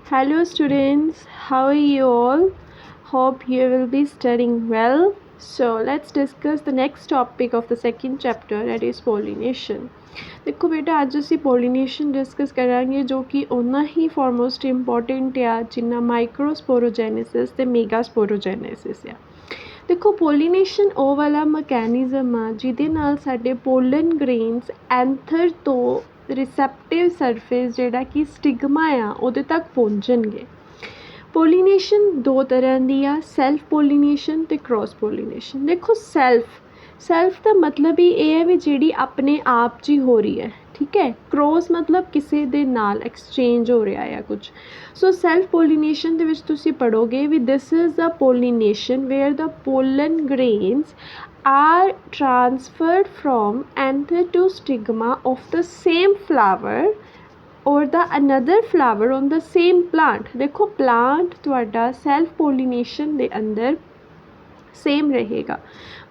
Hello students, how are you all? Hope you will be studying well. So let's discuss the next topic of the second chapter, that is pollination. देखो बेटा ਅੱਜ ਅਸੀਂ pollination discuss ਕਰਾਂਗੇ ਜੋ ਕਿ ਉਹਨਾਂ ਹੀ foremost important ਆ ਜਿੰਨਾ ਮਾਈਕਰੋਸਪੋਰੋਜੈਨੇਸਿਸ ਤੇ ਮੇਗਾਸਪੋਰੋਜੈਨੇਸਿਸ ਆ। ਦੇਖੋ ਪੋਲੀਨੇਸ਼ਨ ਉਹ ਵਾਲਾ ਮਕੈਨਿਜ਼ਮ ਆ ਜਿਹਦੇ ਨਾਲ ਸਾਡੇ ਪੋਲਨ ਗ੍ਰੇਨਸ ਐਂਥਰ ਤੋਂ ਰਿਸੈਪਟਿਵ ਸਰਫੇਸ ਜਿਹੜਾ ਕਿ ਸਟਿਗਮਾ ਆ ਉਹਦੇ ਤੱਕ ਪਹੁੰਚਣਗੇ। ਪੋਲੀਨੇਸ਼ਨ ਦੋ ਤਰ੍ਹਾਂ ਦੀ ਆ, ਸੈਲਫ ਪੋਲੀਨੇਸ਼ਨ ਅਤੇ ਕ੍ਰੋਸ ਪੋਲੀਨੇਸ਼ਨ। ਦੇਖੋ ਸੈਲਫ ਦਾ ਮਤਲਬ ਹੀ ਇਹ ਹੈ ਵੀ ਜਿਹੜੀ ਆਪਣੇ ਆਪ 'ਚ ਹੀ ਹੋ ਰਹੀ ਹੈ, ਠੀਕ ਹੈ। ਕ੍ਰੋਸ ਮਤਲਬ ਕਿਸੇ ਦੇ ਨਾਲ ਐਕਸਚੇਂਜ ਹੋ ਰਿਹਾ ਆ ਕੁਝ। ਸੋ ਸੈਲਫ ਪੋਲੀਨੇਸ਼ਨ ਦੇ ਵਿੱਚ ਤੁਸੀਂ ਪੜ੍ਹੋਗੇ ਵੀ this is a pollination where the pollen grains are transferred from anther to stigma of the same flower or the another flower on the same plant। देखो plant ਤੁਹਾਡਾ self pollination ਦੇ ਅੰਦਰ same रहेगा,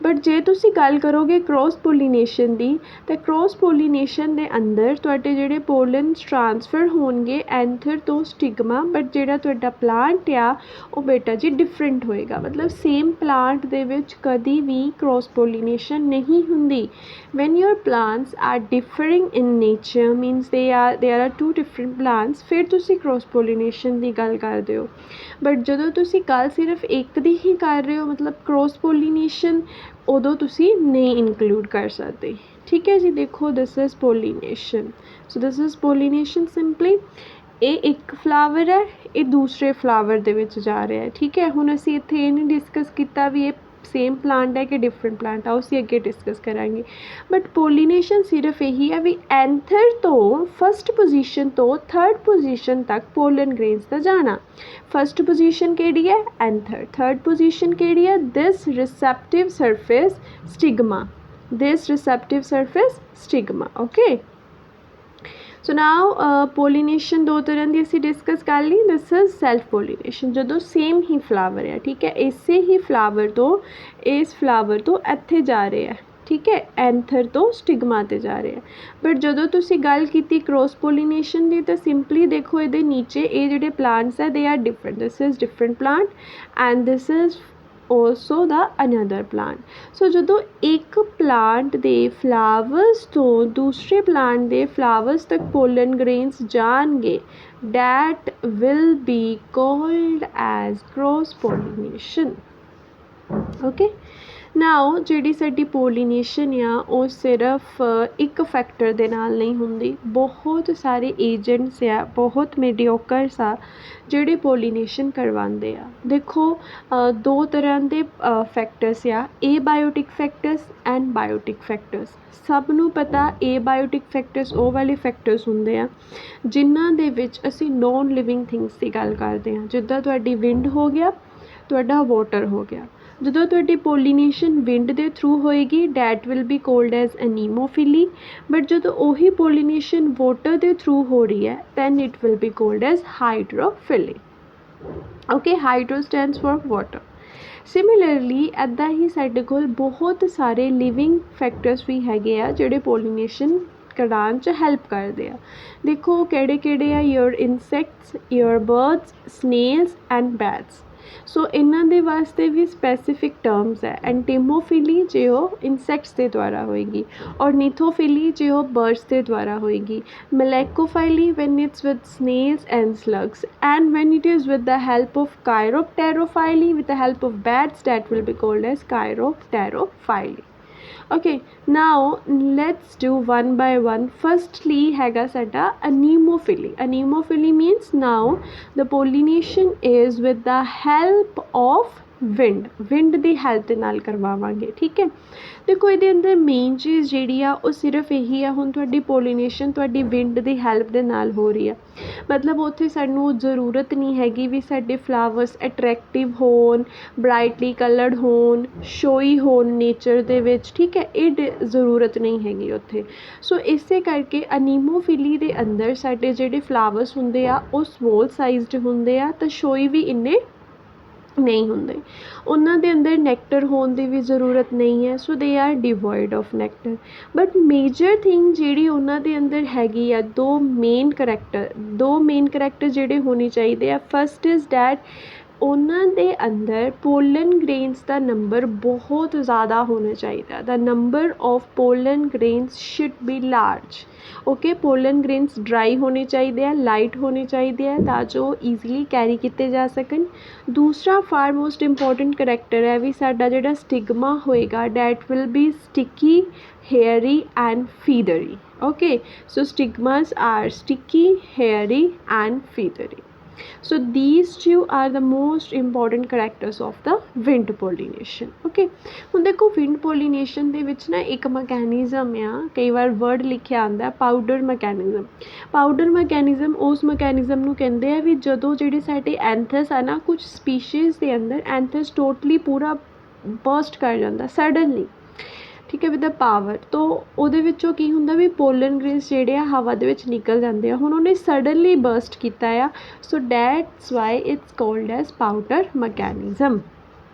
बट जे तुसी गल करोगे cross pollination की तो क्रॉस पोलीनेशन के अंदर तुहाडे जिहड़े पोलनस ट्रांसफर होणगे एंथर तो स्टिगमा, बट जिहड़ा तुहाडा प्लांट आ वो बेटा जी डिफरेंट होएगा। मतलब सेम प्लांट दे विच कदी भी क्रॉस पोलीनेशन नहीं हुंदी। when your plants are differing in nature means there are two different plants, फिर तुसी क्रॉस पोलीनेशन की गल करदे हो। बट जदों तुसी गल सिर्फ एक दी ही कर रहे हो मतलब क्रॉस पोलीनेशन, उदों तुसी नहीं इनकलूड कर सकते, ठीक है जी। देखो this is pollination, so this is pollination simply ये एक फ्लावर है, ये दूसरे फ्लावर दे विच जा रहा है, ठीक है। हुण असीं इत्थे ये नहीं डिस्कस किया भी ये सेम प्लांट है कि डिफरेंट प्लांट आ, उसी अगे डिस्कस करांगे। बट पोलीनेशन सिर्फ यही है भी एंथर तो फस्ट पोजीशन तो थर्ड पोजीशन तक पोलन ग्रेन्स का जाना। फस्ट पोजीशन केड़ी है एंथर, थर्ड पोजीशन केड़ी है this receptive surface stigma, this receptive surface stigma, okay. So now pollination दो तरह की असी डिस्कस कर ली। दिस इज सैल्फ पोलीनेशन जो सेम ही फ्लावर है, ठीक है, इसे ही फ्लावर तो इस फ्लावर तो इत्थे जा रहे हैं, ठीक है, एंथर तो स्टिग्मा ते जा रहे हैं। बट जो तुसी गल की क्रॉस पोलीनेशन की तो सिंपली देखो ये नीचे ये जोड़े प्लांट्स है they are different, this is different plant and this is also the another plant। so ਜਦੋਂ ਇੱਕ plant ਦੇ flowers ਤੋਂ ਦੂਸਰੇ plant ਦੇ flowers ਤੱਕ pollen grains ਜਾਣਗੇ that will be called as cross pollination, okay। ਨਾਓ ਜਿਹੜੀ ਸਾਡੀ ਪੋਲੀਨੇਸ਼ਨ ਆ ਉਹ ਸਿਰਫ ਇੱਕ ਫੈਕਟਰ ਦੇ ਨਾਲ ਨਹੀਂ ਹੁੰਦੀ, ਬਹੁਤ ਸਾਰੇ ਏਜੰਟਸ ਆ, ਬਹੁਤ ਮੀਡੀਓਕਰਸ ਆ ਜਿਹੜੇ ਪੋਲੀਨੇਸ਼ਨ ਕਰਵਾਉਂਦੇ ਆ। ਦੇਖੋ ਦੋ ਤਰ੍ਹਾਂ ਦੇ ਫੈਕਟਰਸ ਆ, abiotic factors and biotic factors. ਸਭ ਨੂੰ ਪਤਾ ਏ ਬਾਇਓਟਿਕ ਫੈਕਟਰਸ ਉਹ ਵਾਲੇ ਫੈਕਟਰਸ ਹੁੰਦੇ ਆ ਜਿਨ੍ਹਾਂ ਦੇ ਵਿੱਚ ਅਸੀਂ ਨੋਨ ਲਿਵਿੰਗ ਥਿੰਗਸ ਦੀ ਗੱਲ ਕਰਦੇ ਹਾਂ, ਜਿੱਦਾਂ ਤੁਹਾਡੀ ਵਿੰਡ ਹੋ ਗਿਆ, ਤੁਹਾਡਾ ਵਾਟਰ ਹੋ ਗਿਆ। ਜਦੋਂ ਤੁਹਾਡੀ ਪੋਲੀਨੇਸ਼ਨ ਵਿੰਡ ਦੇ ਥਰੂ ਹੋਏਗੀ that will be called as anemophily, but ਜਦੋਂ ਉਹੀ ਪੋਲੀਨੇਸ਼ਨ ਵਾਟਰ ਦੇ ਥਰੂ ਹੋ ਰਹੀ ਹੈ then it will be called as hydrophily, okay. Hydro stands for water. Similarly ਇੱਦਾਂ ਹੀ ਸਾਡੇ ਕੋਲ ਬਹੁਤ ਸਾਰੇ ਲਿਵਿੰਗ ਫੈਕਟਰਸ ਵੀ ਹੈਗੇ ਆ ਜਿਹੜੇ ਪੋਲੀਨੇਸ਼ਨ ਕਰਾਉਣ 'ਚ ਹੈਲਪ ਕਰਦੇ ਆ। ਦੇਖੋ ਕਿਹੜੇ ਕਿਹੜੇ ਆ, your insects, your birds, snails and bats. So ਇਹਨਾਂ ਦੇ ਵਾਸਤੇ ਵੀ ਸਪੈਸੀਫਿਕ ਟਰਮਸ ਹੈ। ਐਂਟੀਮੋਫਿਲੀ ਜੇ ਉਹ ਇਨਸੈਕਟਸ ਦੇ ਦੁਆਰਾ ਹੋਏਗੀ, ਔਰਨੀਥੋਫਿਲੀ ਜੇ ਉਹ ਬਰਡਸ ਦੇ ਦੁਆਰਾ ਹੋਏਗੀ, malacophily when it's with snails and slugs, and when it is with the help of chiropterophily with the help of bats that will be called as chiropterophily, okay। now let's do one by one। firstly हैगा साडा anemophily। anemophily means now the pollination is with the help of wind the help ਦੇ ਨਾਲ ਕਰਵਾਵਾਂਗੇ, ਠੀਕ ਹੈ। ਦੇਖੋ ਇਹਦੇ ਅੰਦਰ ਮੇਨ ਚੀਜ਼ ਜਿਹੜੀ ਆ ਉਹ ਸਿਰਫ ਇਹੀ ਆ, ਹੁਣ ਤੁਹਾਡੀ ਪੋਲੀਨੇਸ਼ਨ ਤੁਹਾਡੀ ਵਿੰਡ ਦੀ ਹੈਲਪ ਦੇ ਨਾਲ ਹੋ ਰਹੀ ਆ, ਮਤਲਬ ਉੱਥੇ ਸਾਨੂੰ ਜ਼ਰੂਰਤ ਨਹੀਂ ਹੈਗੀ ਵੀ ਸਾਡੇ ਫਲਾਵਰਸ ਅਟਰੈਕਟਿਵ ਹੋਣ, ਬਰਾਈਟਲੀ ਕਲਰਡ ਹੋਣ, ਸ਼ੋਈ ਹੋਣ ਨੇਚਰ ਦੇ ਵਿੱਚ, ਠੀਕ ਹੈ, ਇਹ ਜ਼ਰੂਰਤ ਨਹੀਂ ਹੈਗੀ ਉੱਥੇ। ਸੋ ਇਸੇ ਕਰਕੇ ਅਨੀਮੋਫਿਲੀ ਦੇ ਅੰਦਰ ਸਾਡੇ ਜਿਹੜੇ ਫਲਾਵਰਸ ਹੁੰਦੇ ਆ ਉਹ ਸਮੋਲ ਸਾਈਜ਼ਡ ਹੁੰਦੇ ਆ ਤਾਂ ਸ਼ੋਈ ਵੀ ਇੰਨੇ ਨਹੀਂ ਹੁੰਦੇ, ਉਹਨਾਂ ਦੇ ਅੰਦਰ ਨੈਕਟਰ ਹੋਣ ਦੀ ਵੀ ਜ਼ਰੂਰਤ ਨਹੀਂ ਹੈ। So they are devoid of nectar. But major thing ਜਿਹੜੀ ਉਹਨਾਂ ਦੇ ਅੰਦਰ ਹੈਗੀ ਆ, ਦੋ ਮੇਨ ਕਰੈਕਟਰ ਜਿਹੜੇ ਹੋਣੇ ਚਾਹੀਦੇ ਆ। ਫਸਟ ਇਜ਼ ਡੈਟ ਉਹਨਾਂ ਦੇ ਅੰਦਰ ਪੋਲਨ ਗ੍ਰੇਨਸ ਦਾ ਨੰਬਰ ਬਹੁਤ ਜ਼ਿਆਦਾ ਹੋਣਾ ਚਾਹੀਦਾ। ਦ number of pollen grains should be large. Okay, pollen grains dry ਹੋਣੇ ਚਾਹੀਦੇ ਆ, ਲਾਈਟ ਹੋਣੇ ਚਾਹੀਦੇ ਆ, ਤਾਂ ਜੋ ਈਜ਼ੀਲੀ ਕੈਰੀ ਕੀਤੇ ਜਾ ਸਕਣ। ਦੂਸਰਾ ਫਾਰ ਮੋਸਟ ਇੰਪੋਰਟੈਂਟ ਕਰੈਕਟਰ ਹੈ ਵੀ ਸਾਡਾ ਜਿਹੜਾ ਸਟਿਗਮਾ ਹੋਏਗਾ, that will be sticky, hairy and feathery. Okay, so stigmas are sticky, hairy and feathery. So these two are the most important characters of the wind pollination. Okay, ਹੁਣ ਦੇਖੋ wind pollination ਦੇ ਵਿੱਚ ਨਾ ਇੱਕ mechanism ਆ, ਕਈ ਵਾਰ word ਲਿਖਿਆ ਆਉਂਦਾ ਪਾਊਡਰ ਮੈਕੈਨਿਜ਼ਮ। ਪਾਊਡਰ ਮੈਕੈਨਿਜ਼ਮ ਉਸ ਮੈਕੈਨਿਜ਼ਮ ਨੂੰ ਕਹਿੰਦੇ ਆ ਵੀ ਜਦੋਂ ਜਿਹੜੇ ਸਾਡੇ ਐਂਥਸ ਆ ਨਾ, ਕੁਝ ਸਪੀਸ਼ੀਜ਼ ਦੇ ਅੰਦਰ ਐਂਥਸ ਟੋਟਲੀ ਪੂਰਾ ਬਰਸਟ ਕਰ ਜਾਂਦਾ ਸਡਨਲੀ, ਠੀਕ ਹੈ, ਵਿਦ ਦ ਪਾਵਰ। ਤੋਂ ਉਹਦੇ ਵਿੱਚੋਂ ਕੀ ਹੁੰਦਾ ਵੀ ਪੋਲਨ ਗ੍ਰੇਨਸ ਜਿਹੜੇ ਆ ਹਵਾ ਦੇ ਵਿੱਚ ਨਿਕਲ ਜਾਂਦੇ ਆ। ਹੁਣ ਉਹਨੇ ਸਡਨਲੀ ਬਰਸਟ ਕੀਤਾ ਆ, so that's why it's called as powder mechanism.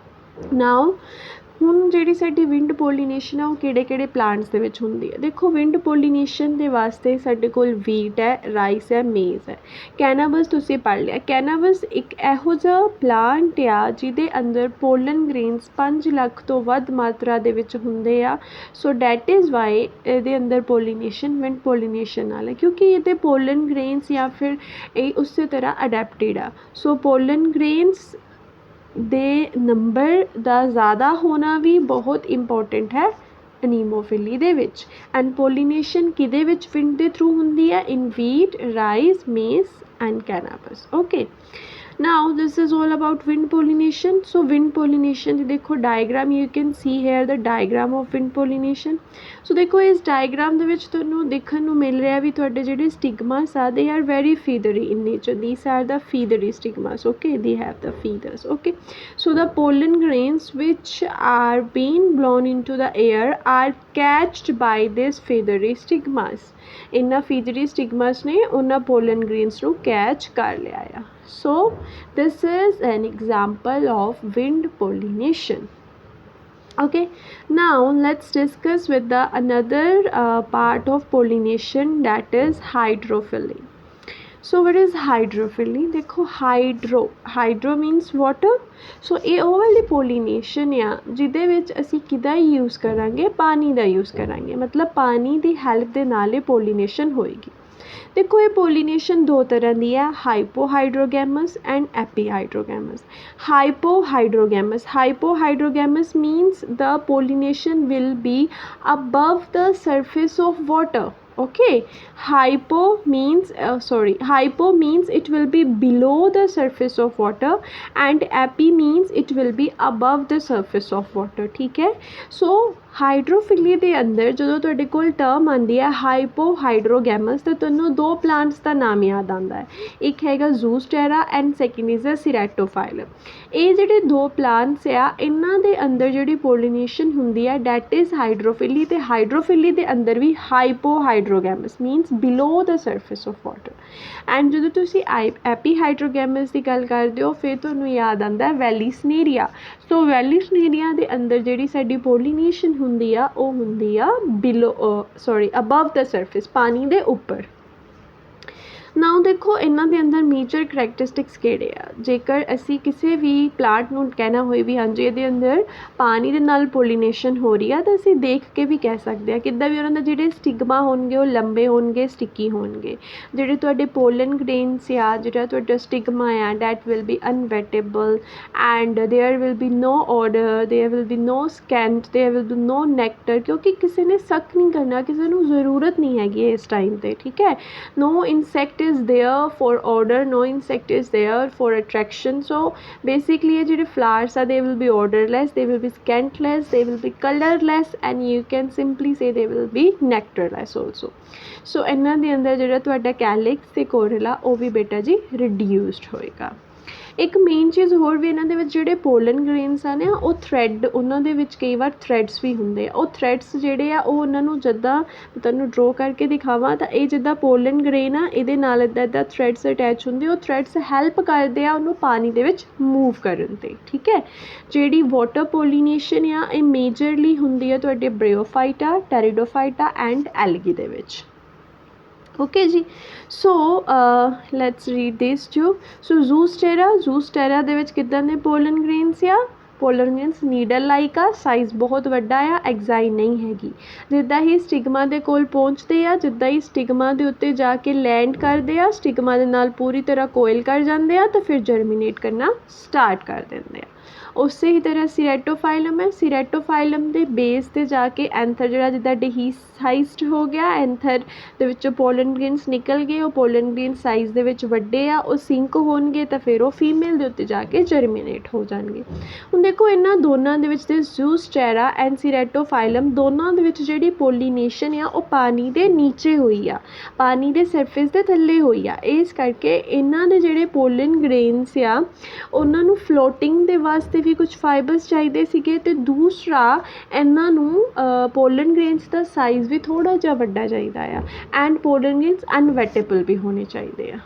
Now ਹੁਣ ਜਿਹੜੀ ਸਾਡੀ ਵਿੰਡ ਪੋਲੀਨੇਸ਼ਨ ਆ ਉਹ ਕਿਹੜੇ ਕਿਹੜੇ ਪਲਾਂਟਸ ਦੇ ਵਿੱਚ ਹੁੰਦੀ ਹੈ। ਦੇਖੋ, ਵਿੰਡ ਪੋਲੀਨੇਸ਼ਨ ਦੇ ਵਾਸਤੇ ਸਾਡੇ ਕੋਲ ਵੀਟ ਹੈ, ਰਾਈਸ ਹੈ, ਮੇਜ਼ ਹੈ। ਕੈਨਾਬਸ ਤੁਸੀਂ ਪੜ੍ਹ ਲਿਆ। ਕੈਨਾਬਸ ਇੱਕ ਇਹੋ ਜਿਹਾ ਪਲਾਂਟ ਆ ਜਿਹਦੇ ਅੰਦਰ ਪੋਲਨ ਗ੍ਰੇਨਸ 5 ਲੱਖ ਤੋਂ ਵੱਧ ਮਾਤਰਾ ਦੇ ਵਿੱਚ ਹੁੰਦੇ ਆ। ਸੋ ਡੈਟ ਇਜ਼ ਵਾਈ ਇਹਦੇ ਅੰਦਰ ਪੋਲੀਨੇਸ਼ਨ ਵਿੰਡ ਪੋਲੀਨੇਸ਼ਨ ਨਾਲ ਹੈ, ਕਿਉਂਕਿ ਇਹਦੇ ਪੋਲਨ ਗ੍ਰੇਨਸ ਜਾਂ ਫਿਰ ਇਹ ਉਸੇ ਤਰ੍ਹਾਂ ਅਡੈਪਟਿਡ ਆ। ਸੋ ਪੋਲਨ ਗ੍ਰੇਨਸ ਦੇ ਨੰਬਰ ਦਾ ਜ਼ਿਆਦਾ ਹੋਣਾ ਵੀ ਬਹੁਤ ਇੰਪੋਰਟੈਂਟ ਹੈ ਅਨੀਮੋਫਿਲੀ ਦੇ ਵਿੱਚ। ਐਂਡ ਪੋਲੀਨੇਸ਼ਨ ਕਿਹਦੇ ਵਿੱਚ ਵਿੰਡ ਦੇ ਥਰੂ ਹੁੰਦੀ ਹੈ? In wheat, rice, maize and cannabis. Okay, now this is all about wind pollination. So wind pollination ਦੀ ਦੇਖੋ diagram, you can see here the diagram of wind pollination. So ਦੇਖੋ ਇਸ diagram ਦੇ ਵਿੱਚ ਤੁਹਾਨੂੰ ਦੇਖਣ ਨੂੰ ਮਿਲ ਰਿਹਾ ਵੀ ਤੁਹਾਡੇ ਜਿਹੜੇ stigmas ਆ, they are very feathery in nature. These are the feathery stigmas. Okay, they have the feathers. Okay, so the pollen grains which are being blown into the air are catched by these feathery stigmas. ਇਹਨਾਂ feathery stigmas ਨੇ ਉਹਨਾਂ pollen grains ਨੂੰ catch ਕਰ ਲਿਆ ਆ। So this is an example of wind pollination. Okay, now let's discuss with the another part of pollination, that is hydrophily. So what is hydrophily? देखो, hydro means water. So ਇਹ ਉਹ ਵਾਲੀ pollination ਆ ਜਿਹਦੇ ਵਿੱਚ ਅਸੀਂ ਕਿਹਦਾ यूज़ ਕਰਾਂਗੇ? ਪਾਣੀ ਦਾ यूज़ ਕਰਾਂਗੇ, ਮਤਲਬ ਪਾਣੀ ਦੀ ਹੈਲਪ ਦੇ ਨਾਲ ਇਹ pollination ਹੋਏਗੀ। ਦੇਖੋ, ਇਹ ਪੋਲੀਨੇਸ਼ਨ ਦੋ ਤਰ੍ਹਾਂ ਦੀ ਹੈ, ਹਾਈਪੋਹਾਈਡਰੋਗੈਮਸ and ਐਪੀਹਾਈਡਰੋਗੈਮਸ। ਹਾਈਪੋਹਾਈਡਰੋਗੈਮਸ means the pollination will be above the surface of water. Okay, hypo means it will be below the surface of water, and epi means it will be above the surface of water. ठीक है, so ਹਾਈਡਰੋਫਿਲੀ ਦੇ ਅੰਦਰ ਜਦੋਂ ਤੁਹਾਡੇ ਕੋਲ term ਆਉਂਦੀ ਹੈ ਹਾਈਪੋਹਾਈਡਰੋਗੈਮਸ, ਤਾਂ ਤੁਹਾਨੂੰ ਦੋ ਪਲਾਂਟਸ ਦਾ ਨਾਮ ਯਾਦ ਆਉਂਦਾ ਹੈ। ਇੱਕ ਹੈਗਾ ਜ਼ੂਸਟੈਰਾ ਐਂਡ ਸੈਕਿੰਡ ਇਜ਼ ਅ ਸਿਰੈਟੋਫਾਈਲਮ। ਇਹ ਜਿਹੜੇ ਦੋ ਪਲਾਂਟਸ ਆ, ਇਹਨਾਂ ਦੇ ਅੰਦਰ ਜਿਹੜੀ ਪੋਲੀਨੇਸ਼ਨ ਹੁੰਦੀ ਹੈ ਡੈਟ ਇਜ਼ ਹਾਈਡਰੋਫਿਲੀ। ਅਤੇ ਹਾਈਡਰੋਫਿਲੀ ਦੇ ਅੰਦਰ ਵੀ hypohydrogamous means below the surface of water. And ਜਦੋਂ ਤੁਸੀਂ ਐਪੀਹਾਈਡਰੋਗੈਮਸ ਦੀ ਗੱਲ ਕਰਦੇ ਹੋ, ਫਿਰ ਤੁਹਾਨੂੰ ਯਾਦ ਆਉਂਦਾ ਵੈਲੀਸਨੇਰੀਆ। ਸੋ ਵੈਲੀਸਨੇਰੀਆ ਦੇ ਅੰਦਰ ਜਿਹੜੀ ਸਾਡੀ ਪੋਲੀਨੇਸ਼ਨ ਹੁੰਦੀ ਆ ਉਹ ਹੁੰਦੀ ਆ ਅਬਵ ਦ ਸਰਫੇਸ, ਪਾਣੀ ਦੇ ਉੱਪਰ। ਨਾਓ ਦੇਖੋ, ਇਹਨਾਂ ਦੇ ਅੰਦਰ ਮੇਜਰ ਕਰੈਕਟਰਿਸਟਿਕਸ ਕਿਹੜੇ ਆ? ਜੇਕਰ ਅਸੀਂ ਕਿਸੇ ਵੀ ਪਲਾਂਟ ਨੂੰ ਕਹਿਣਾ ਹੋਏ ਵੀ ਹਾਂਜੀ ਇਹਦੇ ਅੰਦਰ ਪਾਣੀ ਦੇ ਨਾਲ ਪੋਲੀਨੇਸ਼ਨ ਹੋ ਰਹੀ ਆ, ਤਾਂ ਅਸੀਂ ਦੇਖ ਕੇ ਵੀ ਕਹਿ ਸਕਦੇ ਹਾਂ ਕਿੱਦਾਂ ਵੀ ਉਹਨਾਂ ਦੇ ਜਿਹੜੇ ਸਟਿਗਮਾ ਹੋਣਗੇ ਉਹ ਲੰਬੇ ਹੋਣਗੇ, ਸਟਿੱਕੀ ਹੋਣਗੇ। ਜਿਹੜੇ ਤੁਹਾਡੇ ਪੋਲਨ ਗ੍ਰੇਨਸ ਆ, ਜਿਹੜਾ ਤੁਹਾਡਾ ਸਟਿਗਮਾ ਆ, that will be unwettable and there will be no odour, there will be no scent, there will be no nectar, ਕਿਉਂਕਿ ਕਿਸੇ ਨੇ ਸਕ ਨਹੀਂ ਕਰਨਾ, ਕਿਸੇ ਨੂੰ ਜ਼ਰੂਰਤ ਨਹੀਂ ਹੈਗੀ ਇਸ ਟਾਈਮ 'ਤੇ। ਠੀਕ ਹੈ, ਨੋ insect is there for order, no insect is there for attraction. So basically ये ਜਿਹੜੇ flowers are, they will be orderless, they will be scantless, they will be colorless, and you can simply say they will be nectarless also. So ਇਹਨਾਂ ਦੇ ਅੰਦਰ ਜਿਹੜਾ ਤੁਹਾਡਾ calyx ਤੇ corolla ਉਹ ਵੀ ਬੇਟਾ ਜੀ reduced ਹੋਏਗਾ। ਇੱਕ ਮੇਨ ਚੀਜ਼ ਹੋਰ ਵੀ ਇਹਨਾਂ ਦੇ ਵਿੱਚ ਜਿਹੜੇ ਪੋਲਨ ਗ੍ਰੇਨਸ ਆ ਨਾ ਉਹ ਥਰੈਡ ਉਹਨਾਂ ਦੇ ਵਿੱਚ ਕਈ ਵਾਰ ਥਰੈਡਸ ਵੀ ਹੁੰਦੇ ਆ। ਉਹ ਥਰੈਡਸ ਜਿਹੜੇ ਆ ਉਹ ਉਹਨਾਂ ਨੂੰ ਜਿੱਦਾਂ ਤੁਹਾਨੂੰ ਡਰੋ ਕਰਕੇ ਦਿਖਾਵਾਂ ਤਾਂ ਇਹ ਜਿੱਦਾਂ ਪੋਲਨ ਗ੍ਰੇਨ ਆ ਇਹਦੇ ਨਾਲ ਇੱਦਾਂ ਇੱਦਾਂ ਥਰੈਡਸ ਅਟੈਚ ਹੁੰਦੇ, ਉਹ ਥਰੈਡਸ ਹੈਲਪ ਕਰਦੇ ਆ ਉਹਨੂੰ ਪਾਣੀ ਦੇ ਵਿੱਚ ਮੂਵ ਕਰਨ 'ਤੇ। ਠੀਕ ਹੈ, ਜਿਹੜੀ ਵਾਟਰ ਪੋਲੀਨੇਸ਼ਨ ਆ ਇਹ ਮੇਜਰਲੀ ਹੁੰਦੀ ਆ ਤੁਹਾਡੇ ਬ੍ਰਿਓਫਾਈਟਾ, ਟੈਰੀਡੋਫਾਈਟਾ ਐਂਡ ਐਲਗੀ ਦੇ ਵਿੱਚ। ਓਕੇ ਜੀ, so let's read this too. So Zostera ਦੇ ਵਿੱਚ ਕਿੱਦਾਂ ਦੇ ਪੋਲਨ ਗ੍ਰੇਨਸ ਆ? ਪੋਲਨ ਗ੍ਰੇਨਸ ਨੀਡਲ ਲਾਈਕ ਆ, ਸਾਈਜ਼ ਬਹੁਤ ਵੱਡਾ ਆ, ਐਗਜ਼ਾਈਨ ਨਹੀਂ ਹੈਗੀ। ਜਿੱਦਾਂ ਹੀ ਸਟਿਗਮਾ ਦੇ ਕੋਲ ਪਹੁੰਚਦੇ ਆ, ਜਿੱਦਾਂ ਹੀ ਸਟਿਗਮਾ ਦੇ ਉੱਤੇ ਜਾ ਕੇ ਲੈਂਡ ਕਰਦੇ ਆ, ਸਟਿਗਮਾ ਦੇ ਨਾਲ ਪੂਰੀ ਤਰ੍ਹਾਂ ਕੋਇਲ ਕਰ ਜਾਂਦੇ ਆ ਤਾਂ ਫਿਰ ਜਰਮੀਨੇਟ ਕਰਨਾ ਸਟਾਰਟ ਕਰ ਦਿੰਦੇ ਆ। ਉਸੇ ਹੀ ਤਰ੍ਹਾਂ ਸੀਰੈਟੋਫਾਈਲਮ ਹੈ, ਸੀਰੈਟੋਫਾਈਲਮ ਦੇ ਬੇਸ 'ਤੇ ਜਾ ਕੇ ਐਂਥਰ ਜਿਹੜਾ ਜਿੱਦਾਂ ਡਿਹੀਸਾਈਜ਼ਡ ਹੋ ਗਿਆ, ਐਂਥਰ ਦੇ ਵਿੱਚੋਂ ਪੋਲਨ ਗ੍ਰੇਨਸ ਨਿਕਲ ਗਏ, ਉਹ ਪੋਲਨ ਗ੍ਰੇਨ ਸਾਈਜ਼ ਦੇ ਵਿੱਚ ਵੱਡੇ ਆ, ਉਹ ਸਿੰਕ ਹੋਣਗੇ ਤਾਂ ਫਿਰ ਉਹ ਫੀਮੇਲ ਦੇ ਉੱਤੇ ਜਾ ਕੇ ਜਰਮੀਨੇਟ ਹੋ ਜਾਣਗੇ। ਹੁਣ ਦੇਖੋ ਇਹਨਾਂ ਦੋਨਾਂ ਦੇ ਵਿੱਚ ਤੇ ਜ਼ੂਸਟੈਰਾ ਐਂਡ ਸੀਰੈਟੋਫਾਈਲਮ ਦੋਨਾਂ ਦੇ ਵਿੱਚ ਜਿਹੜੀ ਪੋਲੀਨੇਸ਼ਨ ਆ ਉਹ ਪਾਣੀ ਦੇ ਨੀਚੇ ਹੋਈ ਆ, ਪਾਣੀ ਦੇ ਸਰਫੇਸ ਦੇ ਥੱਲੇ ਹੋਈ ਆ। ਇਸ ਕਰਕੇ ਇਹਨਾਂ ਦੇ ਜਿਹੜੇ ਪੋਲਨ ਗ੍ਰੇਨਸ ਆ ਉਹਨਾਂ ਨੂੰ ਫਲੋਟਿੰਗ ਦੇ ਵਾਸਤੇ ਵੀ ਕੁਝ ਫਾਈਬਰਸ ਚਾਹੀਦੇ ਸੀਗੇ, ਅਤੇ ਦੂਸਰਾ ਇਹਨਾਂ ਨੂੰ ਪੋਲਨ ਗ੍ਰੇਨਸ ਦਾ ਸਾਈਜ਼ ਵੀ ਥੋੜ੍ਹਾ ਜਿਹਾ ਵੱਡਾ ਚਾਹੀਦਾ ਆ, ਐਂਡ ਪੋਲਨ ਗ੍ਰੇਨਸ ਅਨਵੈਟੇਬਲ ਵੀ ਹੋਣੇ ਚਾਹੀਦੇ ਆ।